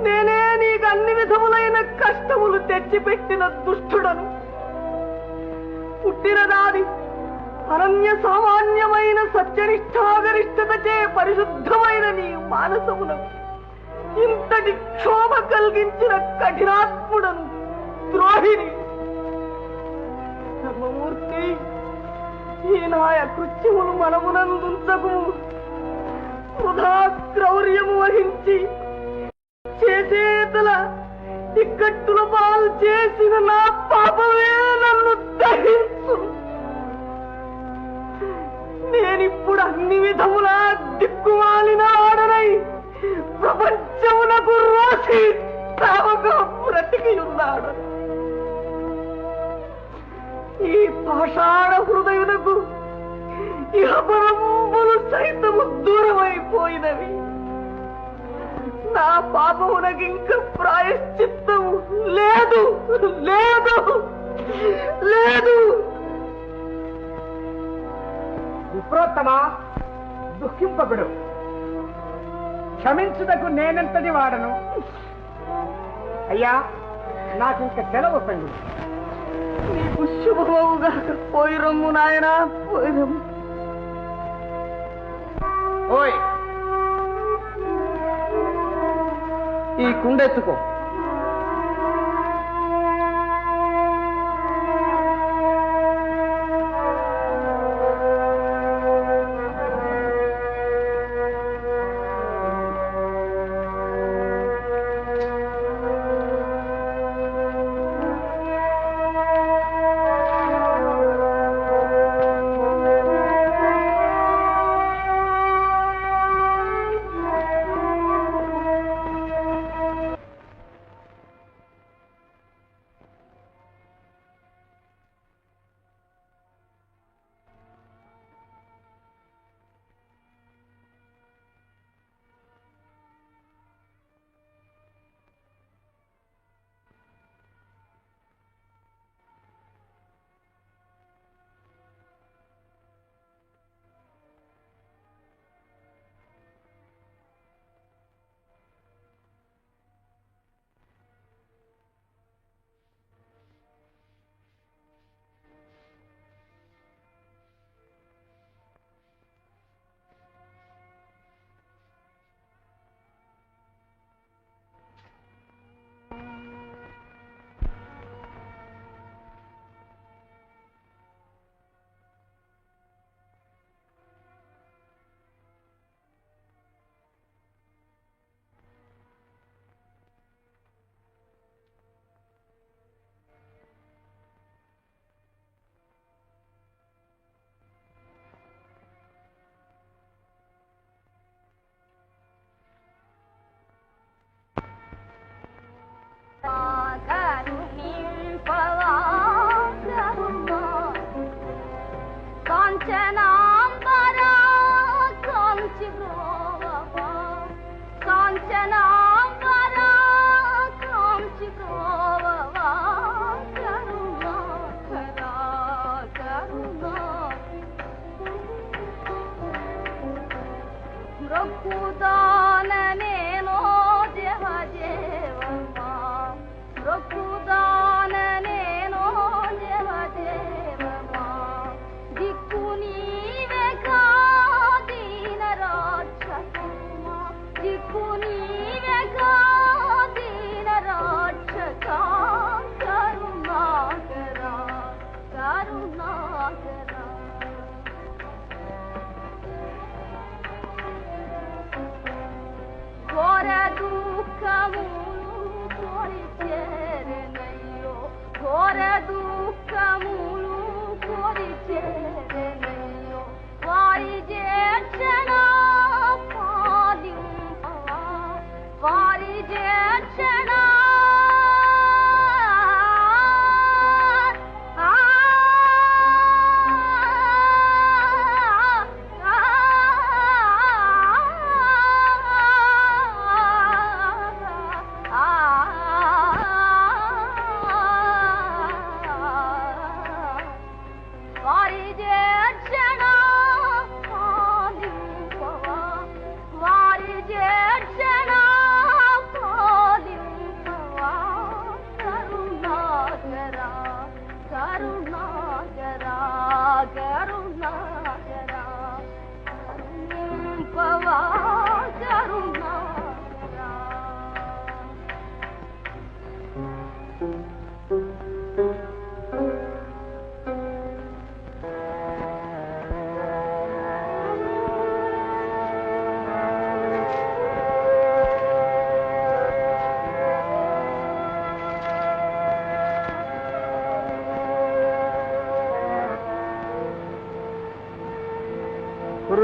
నేనే నీకు అన్ని విధములైన కష్టములు తెచ్చిపెట్టిన దుష్టుడను. పుట్టినదాది అనన్య సామాన్యమైన సత్యనిష్టాగరిష్టతచే పరిశుద్ధమైన నీ మానసమునకు ఇంతటి క్షోభ కలిగించిన కఠినాత్ముడను, ద్రోహిని. ధర్మమూర్తి, ఈ నాయ కృత్యములు మనమునందుంచకు. వృధా క్రౌర్యము వహించి చేసేతల టిక్కట్టుల పాలు చేసిన నా పాపమే నన్ను దహించు. నేనిప్పుడు అన్ని విధములా దిక్కుమాలిన ఆడనై ప్రపంచమునకు రోసి తావగా బ్రతికి ఉన్నాడు. ఈ పాషాణ హృదయునకు ఇహపరంబులు సైతము దూరమైపోయినవి. నా పాపమునకింక ప్రాయశ్చిత్తము లేదు లేదు లేదు. విప్రోత్తమ, దుఃఖింపకుడు. క్షమించుటకు నేనెంతటి వాడను. అయ్యా, నాకింక సెలవు సంగు. నీకు శుభమవుగా పోయిరమ్ము నాయనా, పోయిరమ్ము. ఓయ్, ఈ కుండెత్తుకో.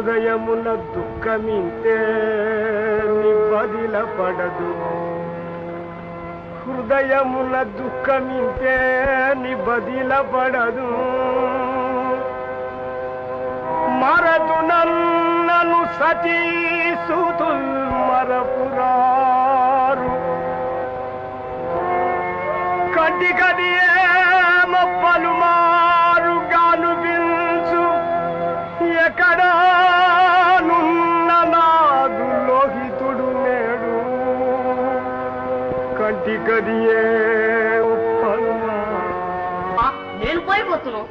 హృదయమున దుఃఖమింతే నిబదిలపడదు హృదయమున దుఃఖమింతే నిబదిలపడదు మరదు నన్నను సతీ సూతుల్ మరపురారు కటి కదియేమ పలుమారుగాను వించు ఎక్కడానున్న నాదు లోహితుడు నేడు కంటి కదియే నేను పోయిపోతున్నాను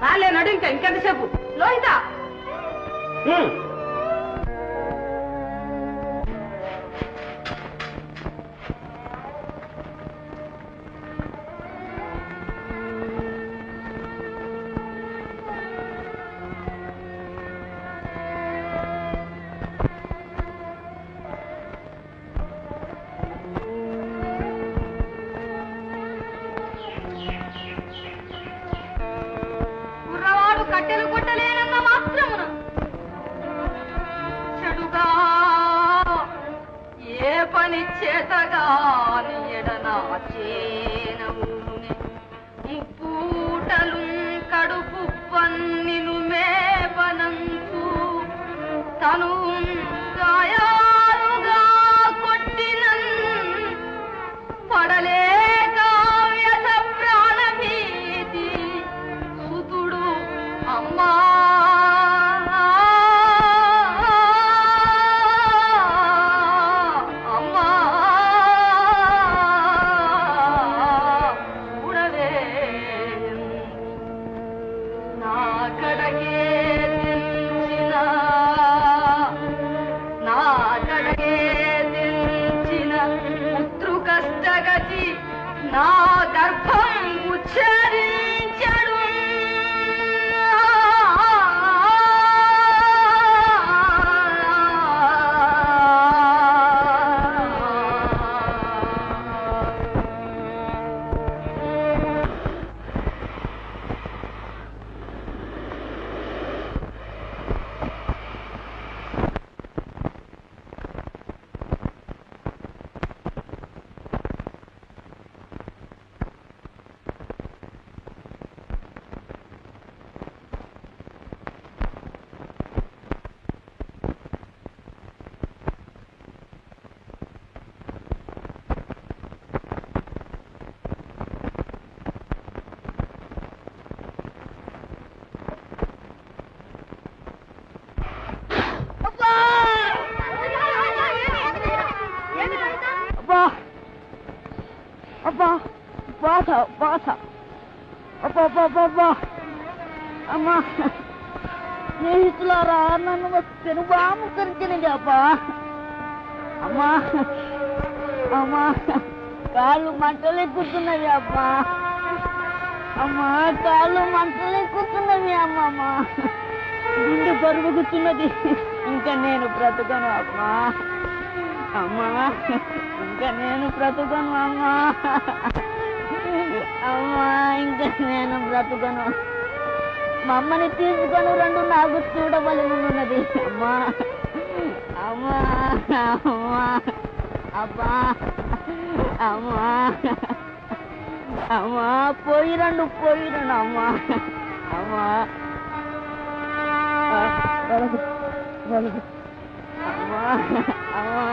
రాలే నడు ఇంకెంతసేపు లోహిత కట్టెలు కొట్టలేనన్న మాత్రమున చెడుగా ఏ పని చేతగాని ఎడనాచేనవునే ముప్పూటలు కడుపు పన్నిను మేపనంచు తను గాయాలుగా కొట్టినన్ పడలేక వ్యథ ప్రాణభీతి సుతుడు అమ్మా అమ్మా ఉడవే నా కడగే దించిన పుత్రు కష్టగతి నా గర్భం ఉచ్చరించడు అబ్బా బాధ బాధ అబ్బా అమ్మా స్నేహితులారా నన్ను పెనుబాముకరించినది అబ్బా అమ్మా అమ్మా కాళ్ళు మంటలెక్కుతున్నవి అబ్బా అమ్మా కాళ్ళు మంటలెక్కుతున్నవి అమ్మమ్మ గుండె పరుగుతున్నది ఇంకా నేను బ్రతకను అమ్మా అమ్మా ఇంకా నేను బ్రతకను అమ్మా అమ్మా ఇంకా నేను బ్రతకను మా అమ్మని తీసుకొని రండు నాకు చూడవలనున్నది అమ్మా అమ్మా అమ్మా అబ్బా అమ్మా అమ్మా పోయి రండు అమ్మా అమ్మా వలదు వలదు అమ్మా అమ్మా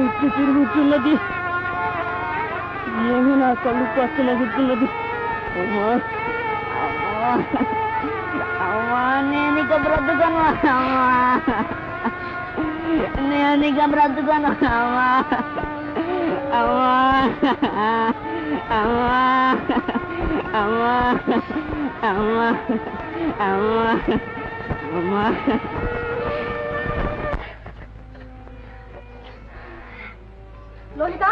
ఇట్లు తిరుగుతున్నది ఏమి నా కళ్ళు పచ్చలగుతున్నది అమ్మా అమ్మా అమ్మా నేనిక బ్రతుకను అమ్మా నేనిక బ్రతుకను అమ్మా అమ్మా అమ్మా అమ్మా అమ్మా అమ్మా అమ్మా లోహిత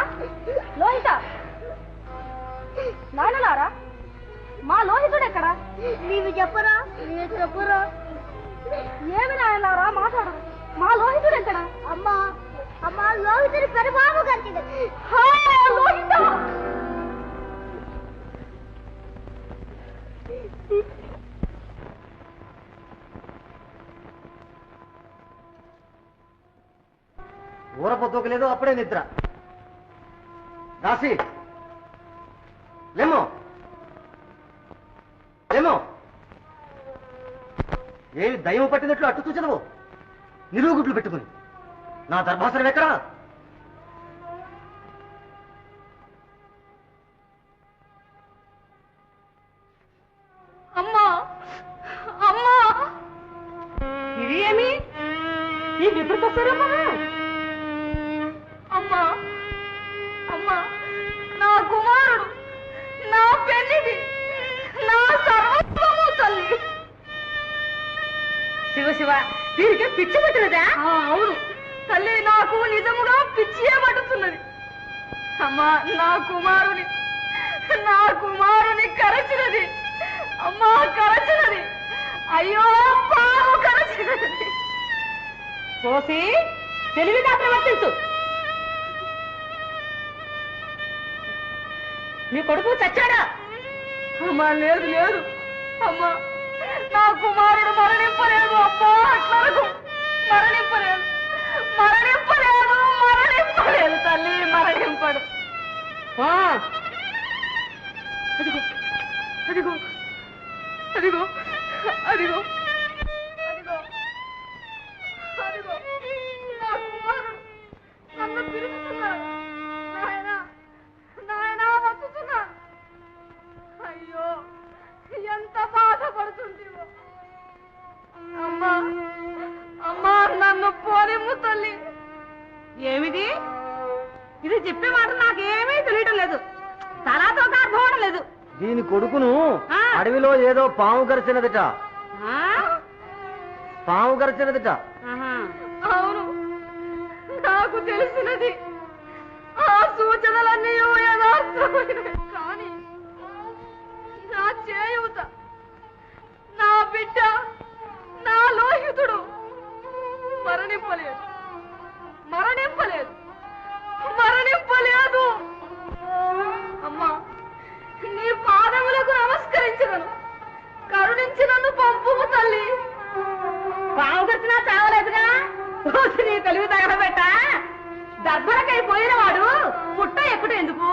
లోహిత నాయనలారా మా లోహితుడు ఎక్కడా నీవు చెప్పరా నీవు చెప్పరా ఏమి నాయనలారా మాట్లాడు మా లోహితుడు ఎక్కడా అమ్మా అమ్మా లోహితుడి పరిపాము కలిసింది. లోహిత ఊరపొద్దుకలేదు, అప్పుడే నిద్ర. దాసి లేమో లేమో, ఏమి దయ్యం పట్టినట్లు అట్టు చూచనవు నిలువు గుడ్లు పెట్టుకుని. నా దర్భాసనం ఎక్కడా? అమ్మా అమ్మా, ఇది ఏమి ఈ విపరీత స్వరూపమా? అమ్మా అమ్మా, నా కుమారుడు, నా పెళ్లిది, నా సర్వస్వము తల్లి. శివ శివ, దీనికి పిచ్చి పట్టినదా? అవును తల్లి, నాకు నిజముగా పిచ్చియే పట్టుతున్నది. అమ్మా, నా కుమారుని కరచినది. అమ్మా కరచినది. అయ్యో పాము కరచినది. కోసి తెలివిగా ప్రవర్తించు. నీ కొడుకు చచ్చాడా? అమ్మా లేదు లేదు అమ్మా, నా కుమారుడు మరణింపలేదు. అమ్మా అట్లకు మరణింపలేదు, మరణింపలేదు, మరణింపలేదు తల్లి, మరణింపడు. అదిగో అదిగో అదిగో అదిగో అదిగో అదిగో, నా కుమారుడు నన్ను పిలుస్తున్నాడు. నాయనా నాయనా వస్తున్నాడు. అయ్యో ఎంత బాధపడుతుంటివో. అమ్మా అమ్మా, నన్ను పోనిమ్ము తల్లి. ఏమిది ఇది? చెప్పే మాట నాకేమీ తెలియటం లేదు, తలాతో అర్థం అవడం లేదు. దీని కొడుకును అడవిలో ఏదో పాము గరిచినదిట. పాము గరిచినదిట. అవును, నాకు తెలిసినది. ఆ సూచనలన్నీ యథార్థమైనవి. కానీ నా చేయూత, నా బిడ్డ, నా లోహితుడు మరణింపలేదు, మరణింపలేదు, మరణింపలేదు. అమ్మా, నీ పాదములకు నమస్కరించగలను, కరుణించి నన్ను పంపుము తల్లి. పాము గచ్చినా చావలేదుగా. నీ తెలివి తగలబెట్ట. దర్భలకై పోయిన వాడు పుట్ట ఎక్కుడు ఎందుకు?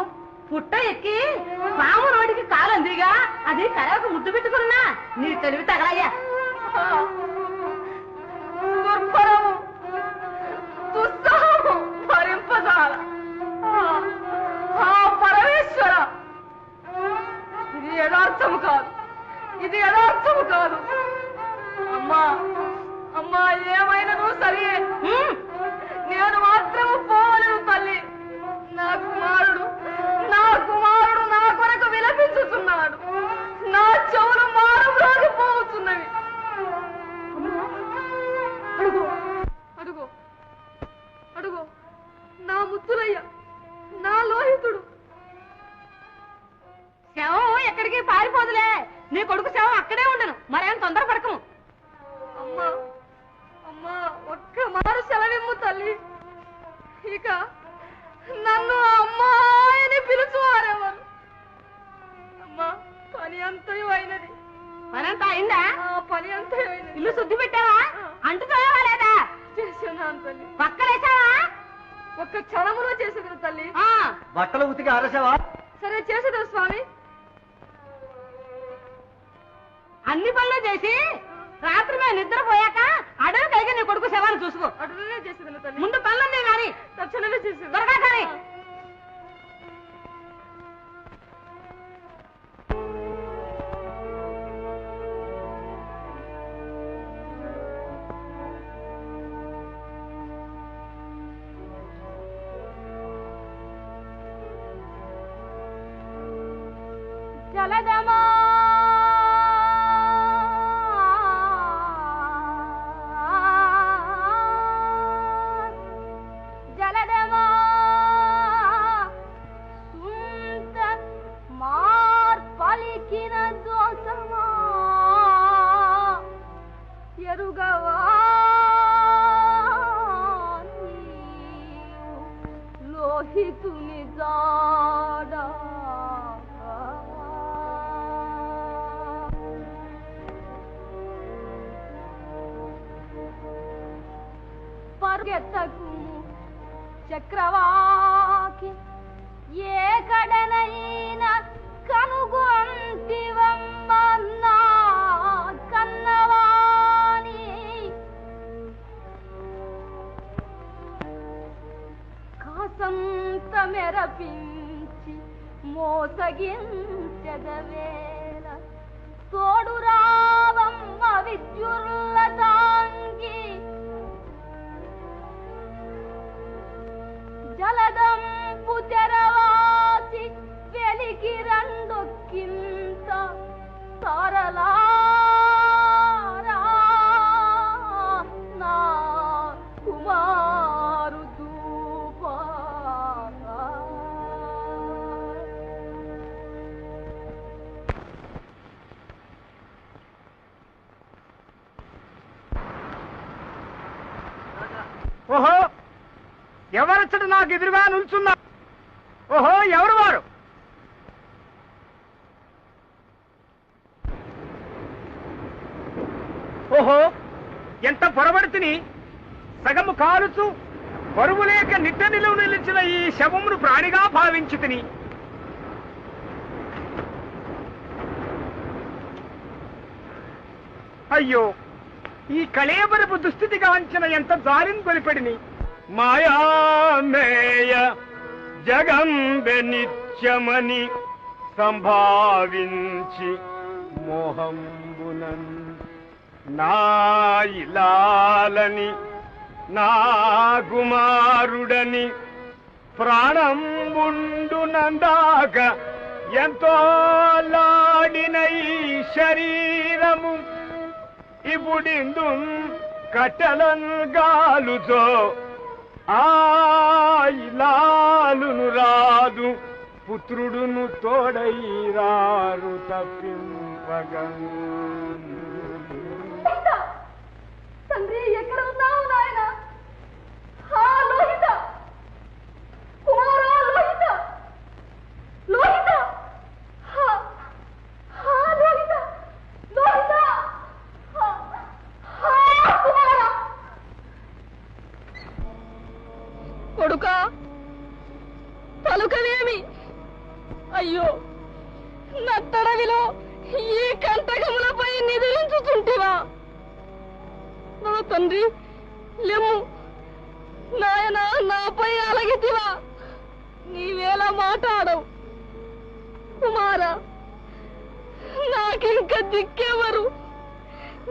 పుట్ట ఎక్కి పాము నోటికి కాలందిగా అది కలవకు ముద్దు పెట్టుకున్నా. నీ తెలివి తగలయ్యా. దుర్భరము, దుస్సాహము భరింపజాల. పరమేశ్వర, ఇది యథార్థము కాదు, ఇది యథార్థము కాదు. అమ్మా అమ్మా, ఏమైనను సరే, నేను మాత్రము పోవలేను తల్లి. నా కుమారుడు నా కొరకు విలపించుతున్నాడు. నా చెవులు మారుమ్రోగిపోతున్నవి. అడుగు అడుగు అడుగు, నా ముద్దులయ్య, నా లోహితుడు. శవం ఎక్కడికి పారిపోదులే, నీ కొడుకు శవం అక్కడే ఉండను. మరేం తొందరపడకము. అమ్మా అమ్మా, ఒక్క మారు సెలవిమ్ము తల్లి. ఇక నన్ను అమ్మాయని పిలుచువారేవారు. అమ్మా, పని అంతయు అయినది. పని అంతా అయిందా? పని అంతయు అయినది. ఇల్లు శుద్ధి పెట్టావా? అంటుతావా లేదా? చేసాను తల్లి. పక్కలేసావా? ఒక్క క్షణములో చేసేది తల్లి. బట్టలు ఉతికి ఆరేసావా? సరే చేసేదా స్వామి. అన్ని పనులు చేసి రాత్రి మేము నిద్రపోయాక అడవి కలిగి నీ కొడుకు శవాన్ని చూసుకో. అడవినే చేసేది తల్లి. ముందు పనులుంది కానీ తక్షణమే చేసేది. త్వరగా కానీ. జలదమా జలదమా సుంత మార్పలికిన దోసమా ఎరుగవా పరుగెత్తకు చక్రవాకి ఏ కడనైనా కనుగొంటివమ్మ నా కన్నవాణి కాసంత మెరపించి మోసగించదవేళ తోడు రావమ్మ విద్యుల్ల తాంగి జలదంపు తెరవాసి వెలికి రెండొక్కింత తారలారా నా కుమారు దూపా ఓహో ఎవరచ్చడు నాకు ఎదురుగా నిల్చున్నా? ఓహో ఎవరు వారు? ఓహో ఎంత పొరబడితిని సగము కాలుచు బరువు లేక నిట్ట నిలువు నిలిచిన ఈ శవమును ప్రాణిగా భావించి తిని అయ్యో ఈ కళేబరపు దుస్థితి గాంచిన ఎంత జాలిని కొలిపెడిని. మాయామేయ జగంబె నిత్యమని సంభావించి మోహంబునన్ నా ఇలాలని నా కుమారుడని ప్రాణంబుండునందాక ఎంతో లాడిన ఈ శరీరము ఇప్పుడిందు కట్టలంగాలుతో ఆయిలాలును రాదు పుత్రుడును తోడైరారు తప్పింపగన్. తండ్రి ఎక్కడ ఉన్నావు నాయన? లోహిత కుమారా లోహిత లోహిత లోహిత లోహిత కుమారా కొడుకా పలుకవేమి? అయ్యో నత్తడవిలో ఈ కంటకములపై నిద్రించుచుంటివా? నా తండ్రి లెమ్ము నాయన, నాపై అలగితివా? నీవేలా మాట్లాడవు కుమారా? నాకింక దిక్కెవరు?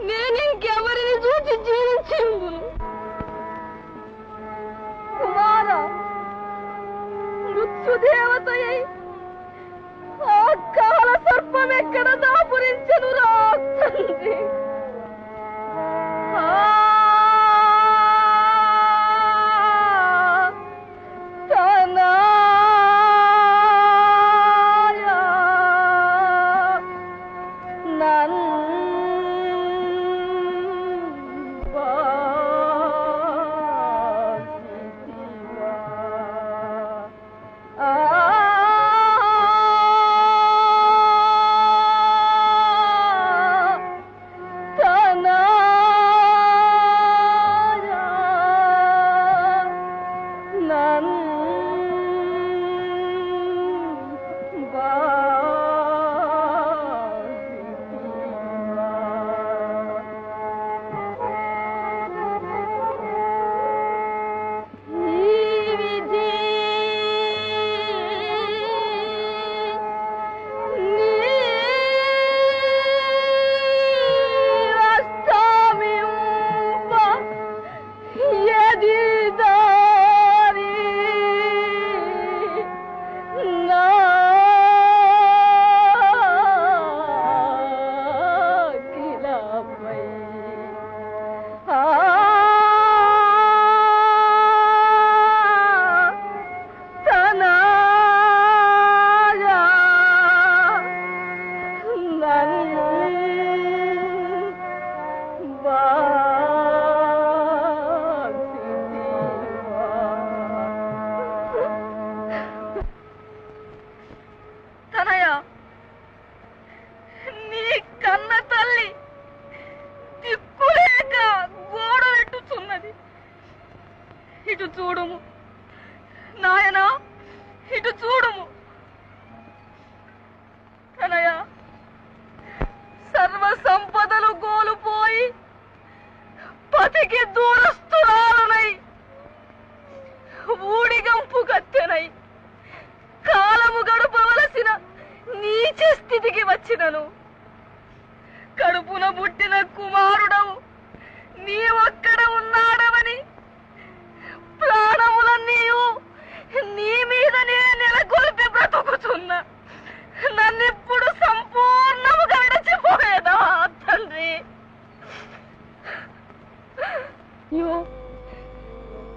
నేనింకెవరిని చూచి జీవించిందును? కుమారా మృత్యుదేవతయై ఆ కాల సర్పం ఎక్కడ దాపురించెను రా తండ్రి? వచ్చినను కడుపున పుట్టిన కుమారుడవు నీ ఒక్కడ ఉన్నాడవని ప్రాణములన్నీయు నీ మీదనే నెలకొల్పి బ్రతుకుతున్నా. నన్నిప్పుడు సంపూర్ణముగా విడిచిపోయేదా తండ్రి?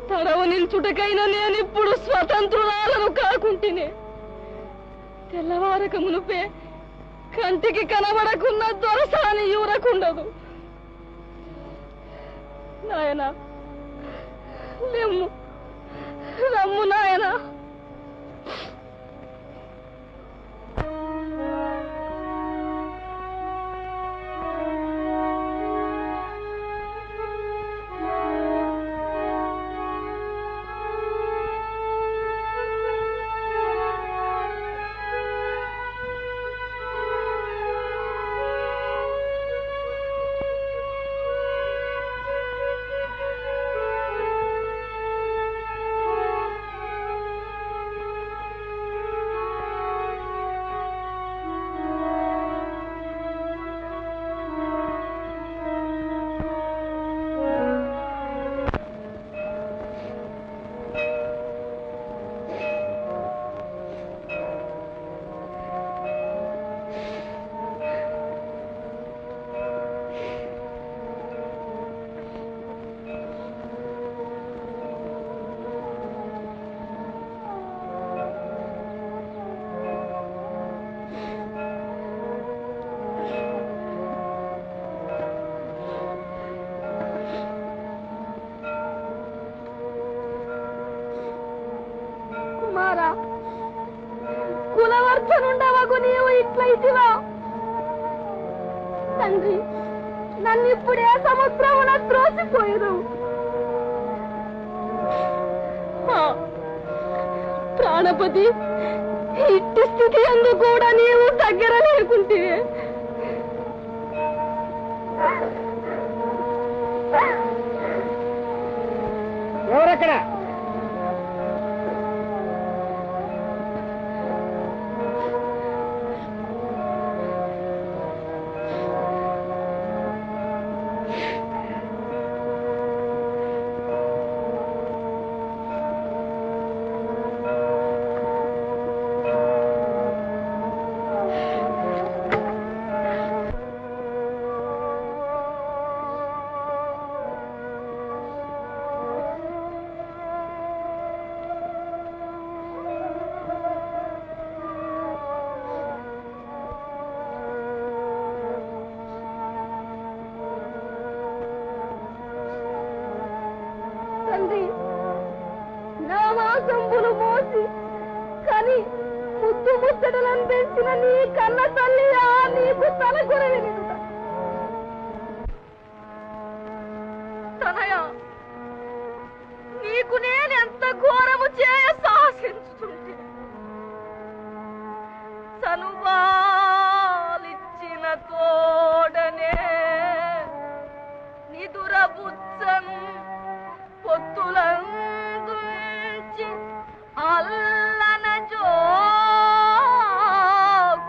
తడవు నిల్చుటకైనా నేనిప్పుడు స్వతంత్రురాలను కాకుంటేనే తెల్లవారక మునుపే కంటికి కనబడకున్న దొరసాని యూరకుండదు. నాయనా రమ్ము నాయనా. కులవర్ధనుండవగు నీవు ఇట్లయితివా తండ్రి? నన్నిప్పుడే సముద్రమున త్రోసిపోయేదు. ప్రాణపతి, ఇట్టి స్థితి అందు కూడా నీవు దగ్గర లేకుంటే ఎవరక్కడ? నామాసంబులు మోసి కని ముద్దు ముచ్చటలను పెంచిన నీ కన్న తల్లియా నీకు తలకొరవి తనయ. నీకు నేనెంత ఘోరము చేయ సాహసించుతుంటే సనువాలిచ్చిన తోడనే నిదురబుచ్చను పొత్తులందుంచి అల్లన జో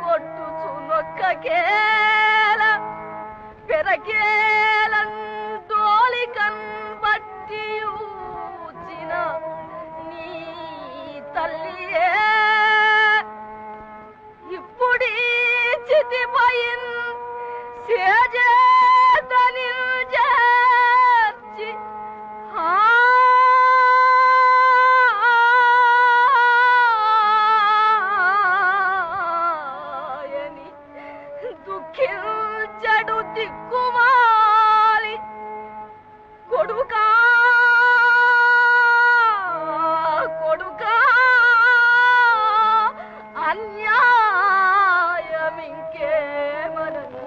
కొట్టుచు నొక్కకేల పెరకేలం తోలికన్ బట్టియూచిన నీ తల్లియే ఇప్పుడీ చితిపైన్ సేజేతని చేర్చి ఆయని దుఃఖించడు దిక్కుమాలి కొడుకా కొడుకా అన్యాయమింకేమనను.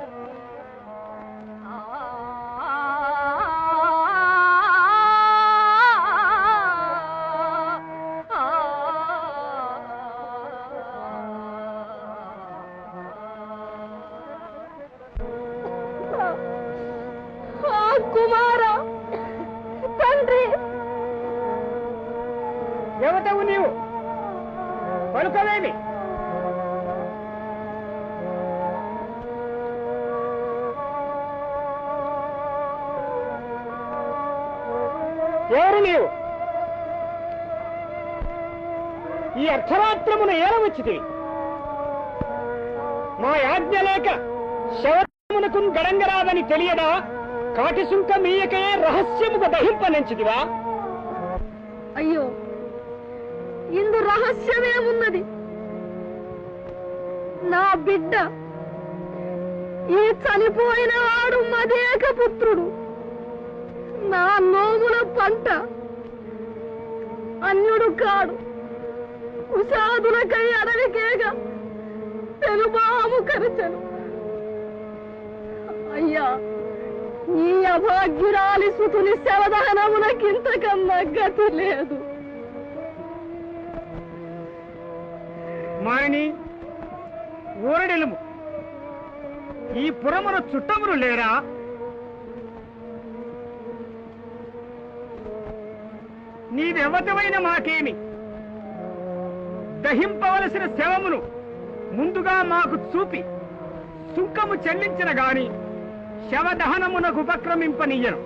కుమార, ఎవరు నీవు? ఈ అర్ధరాత్రమున ఏలవచ్చితివి. మా యాజ్ఞ లేక శవమునకు గడంగరాదని తెలియదా? కాటి సుంక మీయకే రహస్యముగా దహింపనించిదివా? అయ్యో, ఇందు రహస్యమేమున్నది? నా బిడ్డ, ఈ చనిపోయిన వాడు మదేక పుత్రుడు, నా నోముల పంట, అన్యుడు కాడు. కుశాదులకై అడవికేగా తెలుబాము కరచను. అయ్యా, ఈ అభాగ్యురాలి సుతుని శవదహనమునకింతకన్నా గతి లేదు. మాని ఊరడెలుము. ఈ పురమున చుట్టములు లేరా? నీవెవతమైన మాకేమి? దహింపవలసిన శవమును ముందుగా మాకు చూపి సుంకము చెల్లించిన గాని శవదహనమునకు ఉపక్రమింపనీయను.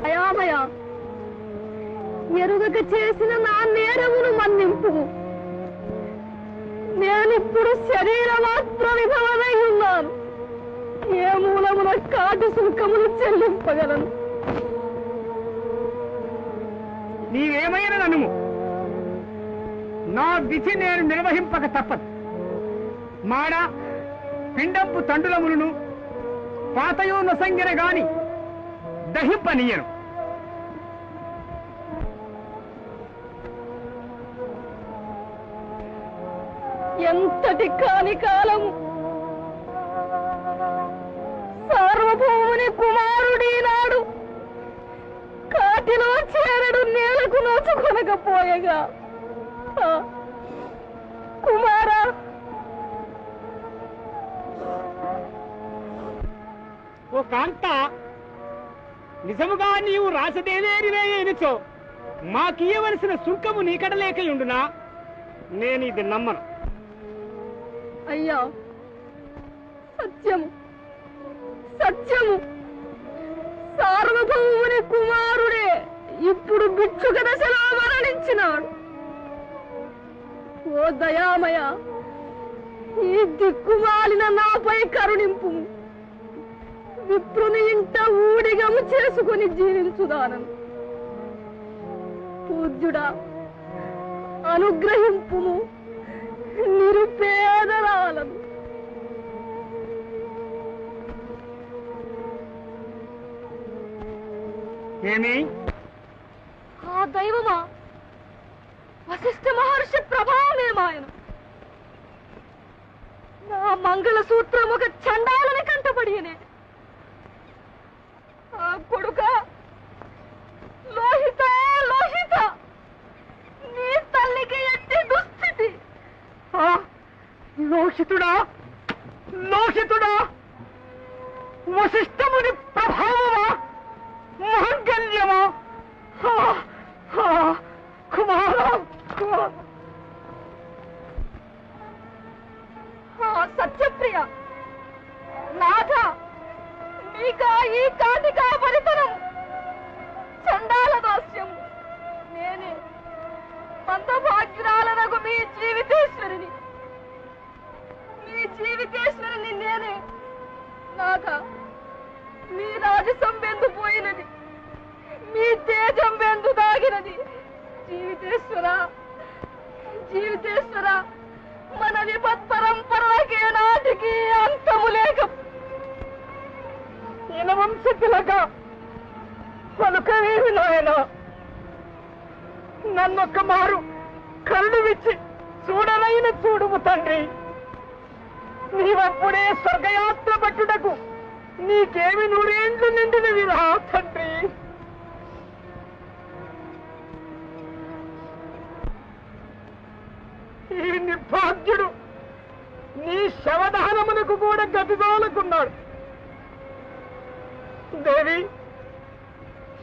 అయామయ, ఎరుగక చేసిన నా నేరమును మన్నింపు. నేనిప్పుడు శరీర మాత్ర విధవనై ఉన్నాను. ఏ మూలమున కాటి సుంకమును చెల్లింపగలను? నీవేమైనా ననుము, నా విధి నేను నిర్వహింపక తప్పదు. మాడ పిండంపు తండులములను పాతయో నొసంగిన గాని దహింపనీయను. ఎంతటి కాని కాలము! సార్వభౌముని కుమారుడి నాడు కాటిలో చేరడు నేలకు నోచుకొనకపోయగా, కుమారా, ఓ కాంత, నిజముగా నీవు రాసదేవేరివేయనుచో మాకియవలసిన సుంకము నీకడలేకయుండునా? నేను ఇది నమ్మను. అయ్యా, సత్యము సత్యము, సార్వభౌముని కుమారుడే ఇప్పుడు భిక్షుక దశలో మరణించినాడు. ఓ దయామయ, ఈ దిక్కుమాలిన నాపై కరుణింపు. విప్రుని ఇంట ఊడిగము చేసుకుని జీవించుదానను. పూజ్యుడా, అనుగ్రహింపుము నిరుపేదరాలను. ఏమి? ఆ దైవమా, వశిష్ఠ మహర్షి ప్రభావమేమాయను. నా మంగళసూత్రం ఒక చండాలని కంటపడియనే. ఆ కొడుక, లోహిత లోహిత, నీ తల్లికి ఎట్టి దుస్థితి! లోహితుడా, లోహితుడా, వశిష్ఠముని ప్రభావమా, మాంగల్యమా? కుమారా, సత్యప్రియ, నాథ, నీకా ఈ కాటికా పరితనం, చండాల దాస్యం. నేనే మందభాగ్యురాలనగు మీ జీవితేశ్వరిని, మీ జీవితేశ్వరిని నేనే. నాథ, మీ రాజసం వెందు పోయినది, మీ తేజం వెందు దాగినది. జీవితేశ్వర, జీవితేశ్వర, మన విపత్ పరంపరకే నాటికి అంతము లేక. వంశతులక పలుకవేమి నాయన, నన్నొక్క మారు కళ్ళు విచ్చి చూడనైన చూడుము తండ్రి. నీవప్పుడే స్వర్గయాత్ర పట్టుటకు నీకేమి 100 ఏండ్లు నిండినవి రా తండ్రి. ఈ నిర్భాగ్యుడు నీ శవదహనమునకు కూడా గతిదోలకున్నాడు. దేవి,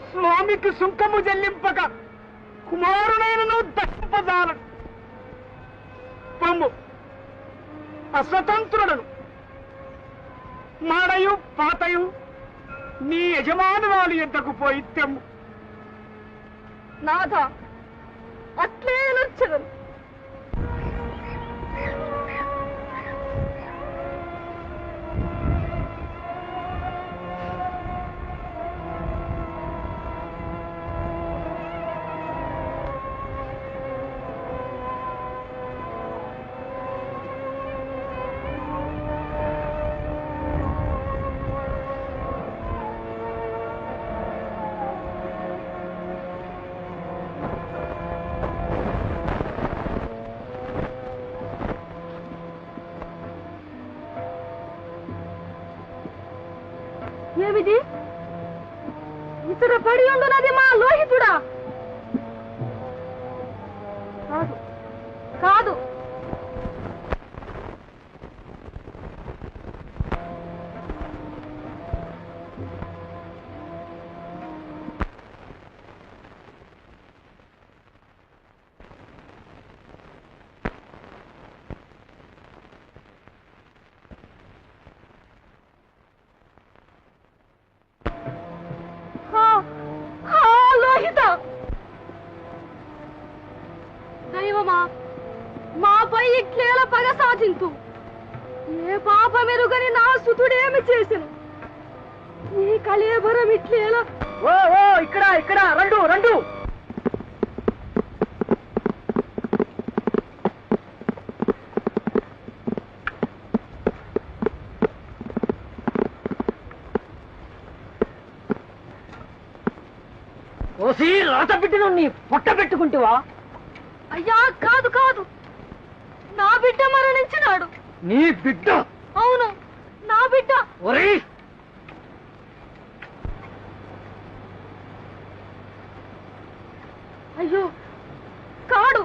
స్వామికి సుంకము చెల్లింపక కుమారునైనను దహింపజాలను. పొమ్ము, అస్వతంత్రులను మాడయు పాతయు నీ యజమానురాలు ఎంతకు పోయి తెమ్ము. నాథ అట్లే నచ్చదను. ఏమిది? ఇతర పడి ఉండున్నది మా లోహితుడా? కాదు కాదు, దైవమా, మాపై ఇట్లేల పగ సాధింతు. ఏ పాప మెరుగని నా సుతుడేమి చేసెను? ఈ కళేబరం ఇట్లేల. ఓ ఓ ఇక్కడ ఇక్కడ రండు రండు. ఓసి రాత బిడ్డను నీ పొట్ట పెట్టుకుంటువా? అయ్యా కాదు కాదు, నా బిడ్డ మరణించినాడు. నీ బిడ్డ? అవును, నా బిడ్డ. ఒరే అయ్యో కాడు,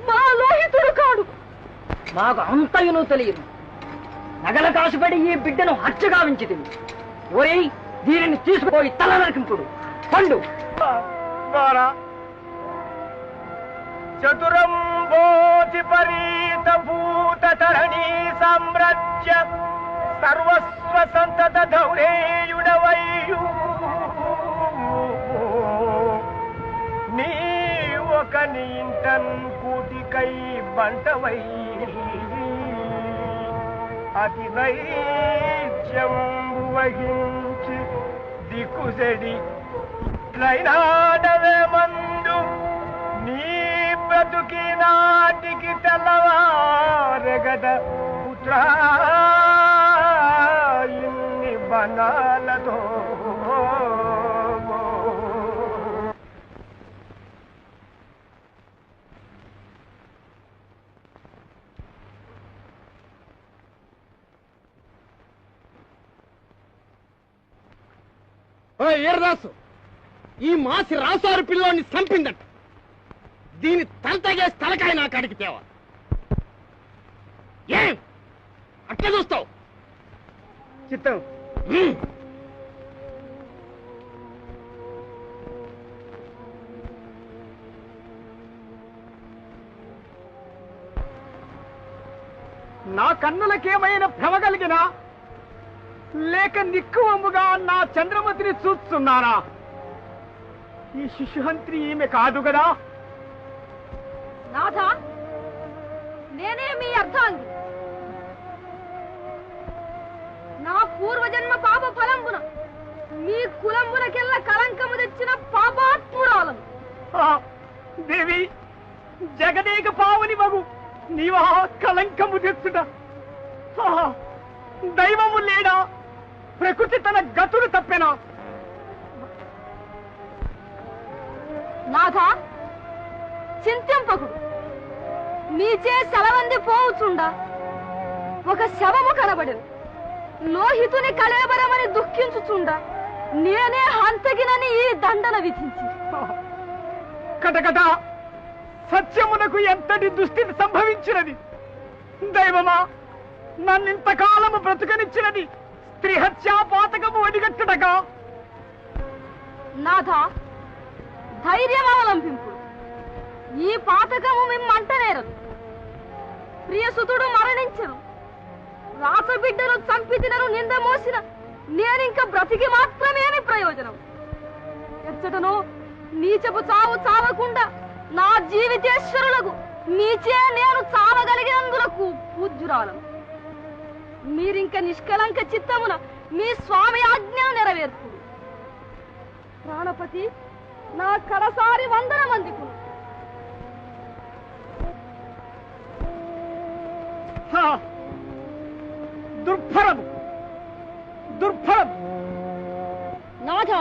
మా లోహితుడు కాడు. నాకు అంతయును తెలియదు. నగల కాసుపడి ఈ బిడ్డను హత్యగావించితివి. ఒరే దీనిని తీసుకుపోయి తల నరికింపుడు. పండు చతురంబోతి పరీత భూత తరణీ సామ్రాజ్య సర్వస్వ సంతత ధౌరేయుడవయ్యు నీ ఒక నీంటన్ కూటికై బంటవై అతి నైత్యం వహించి దిక్కుసెడి ట్రైనాడవే మందు నీ బ్రతుకి నాటికి తెల్లవారెగద పుత్రా ఇన్ని బనాలతో. ఏర్రాసు, ఈ మాసి రాసారు పిల్లోని చంపిందట. దీని తలతగేసి తలకాయ నాకు అడిగి తేవా. ఏం అట్లా చూస్తావు? చిత్తం. నా కన్నులకేమైనా భ్రమ కలిగినా లేక నిక్కువమ్ముగా నా చంద్రమతిని చూస్తున్నారా? ఈ శిశుహంత్రి ఈమె కాదు కదా? నాథ, నేనే మీ అర్థాంగి. నా పూర్వజన్మ పాప ఫలంబున మీ కులంబునకెల్ల కలంకము తెచ్చిన పాపాత్మురాలను. దేవి, జగదేక పావని మగు నీవా కలంకము తెచ్చుట? దైవము లేడా? ప్రకృతి తన గతులు తప్పెనా? నాథ, చింతింపకుడు. నీచే సెలవంది పోవుచుండా ఒక శవము కనబడెను. లోహితుని కళేబరమని దుఃఖించుచుండా నేనే హంతగినని ఈ దండన విధించి. కటకట సత్యమునకు ఎంతటి దుస్థితి సంభవించినది! దైవమా, నన్నింతకాలము బ్రతుకనిచ్చినది స్త్రీ హత్యా పాతకము వడిగట్టుటగా? నాథ, ధైర్యం అవలంబింపు. ఈ పాతకము మిమ్మంటనేరదు. ప్రియసుతుడు మరణించను, రాసబిడ్డను చంపితినను నింద మోసిన నేనింక బ్రతికి మాత్రమేమి ప్రయోజనం? ఎచ్చటను నీచపు చావు చావకుండా నా జీవితేశ్వరులకు నీచే నేను చావగలిగినందులకు పూజ్యురాలను. మీరింక నిష్కలంక చిత్తమున మీ స్వామి ఆజ్ఞను నెరవేర్పు. ప్రాణపతి నా కడసారి వందనమందికు. దుర్భరము దుర్భరము. నాథ,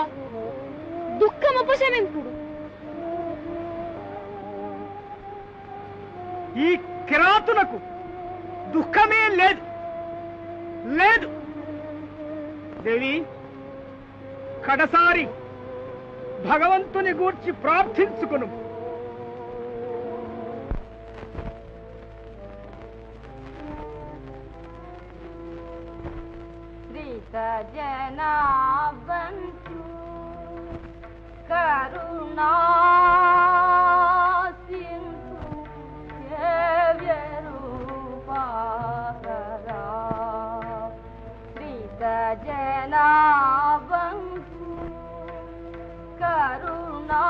దుఃఖముపశమింపుడు. ఈ కిరాతునకు దుఃఖమే లేదు లేదు. దేవి, కడసారి భగవంతుని గూర్చి ప్రార్థించుకును. జనాబంధు కరుణా సింధు రూపాకరా శ్రీత జనాబంధు కరుణా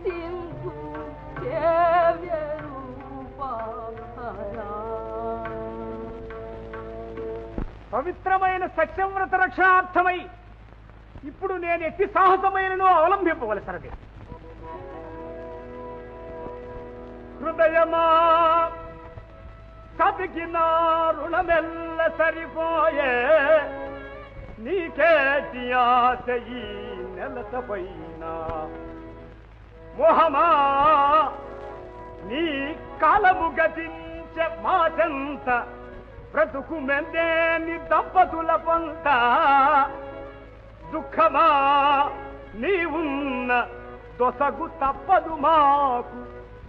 సింధు రూపాకరా పవిత్రమైన సత్యవ్రత రక్షణార్థమై ఇప్పుడు నేను ఎట్టి సాహసమైనను అవలంబింపవలసినది. హృదయమా సతికి నా రుణమెల్ల సరిపోయే, నీకేటి ఆశ ఈ నెలసపైన. మోహమా నీ కాలము గతించే మాటంత, బ్రతుకు మెందేని దంపతుల పంట. దుఃఖమా నీవున్న దొసగు తప్పదు మాకు,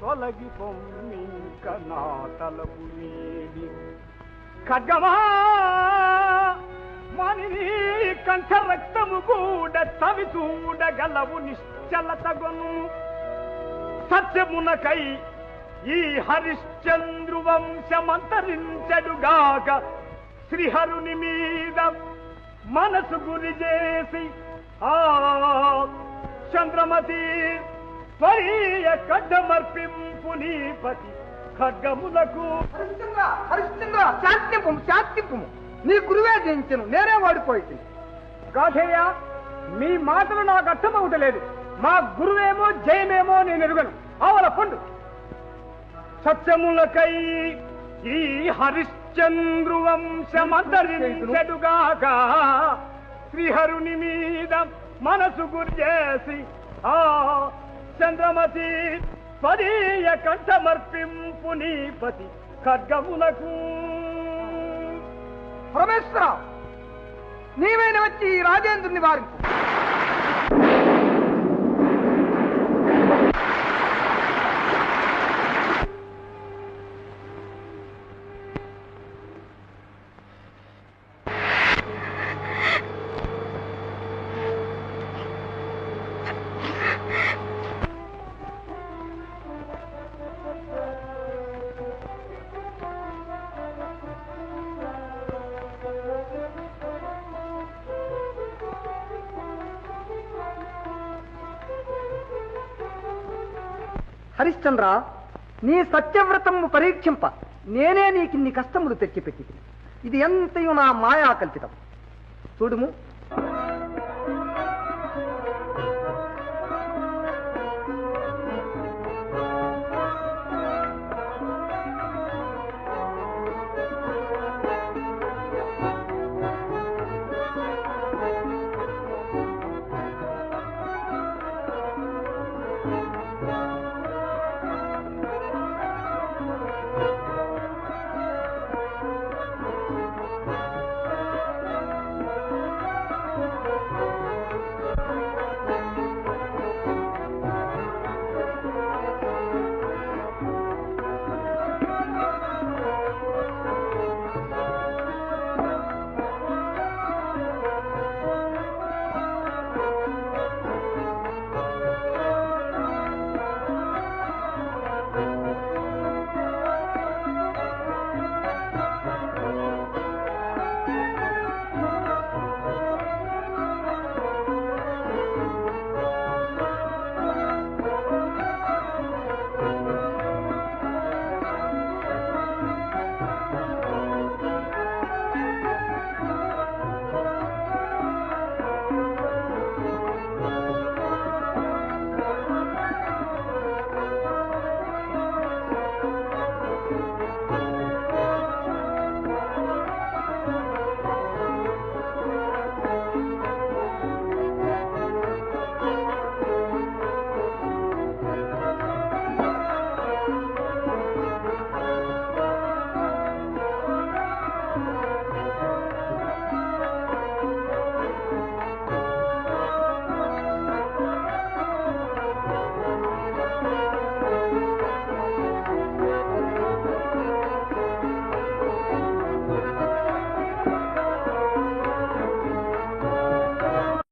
తొలగి పొమ్మింక నా తలపు నీది. ఖడ్గమా మని కంఠ రక్తము కూడా తవి చూడగలవు నిశ్చలతగొను. సత్యమునకై ఈ హరిశ్చంద్రు వంశమంతరించడుగాక, శ్రీహరుని మీద మనసు గురి చేసి ఆ చంద్రమతి స్వరీయ ఖడ్గమర్పింపు నీపతి ఖడ్గములకు. హరిశ్చంద్ర, హరిశ్చంద్ర, శాంతింపు శాంతింపు. నీ గురువే జయించను, నేనే వాడిపోయి. గాధేయ, మీ మాటలు నాకు అర్థమవుతలేదు. మా గురువేమో జయమేమో నేను ఎరుగను. ఆవల పండు. సత్యములకై ఈ హరిశ్చంద్రు వంశమంతరించెడుగాక, శ్రీహరుని మీద మనసు గురి చేసి ఆ చంద్రమతి స్వరీయ కంఠమర్పింపు నీపతి ఖడ్గములకు. పరమేశ్వర, నీవైన వచ్చి ఈ రాజేంద్రుని వారింపు. హరిశ్చంద్ర, నీ సత్యవ్రతము పరీక్షింప నేనే నీకిన్ని కష్టములు తెచ్చిపెట్టి ఇది ఎంతయు నా మాయా కల్పితం. చూడుము,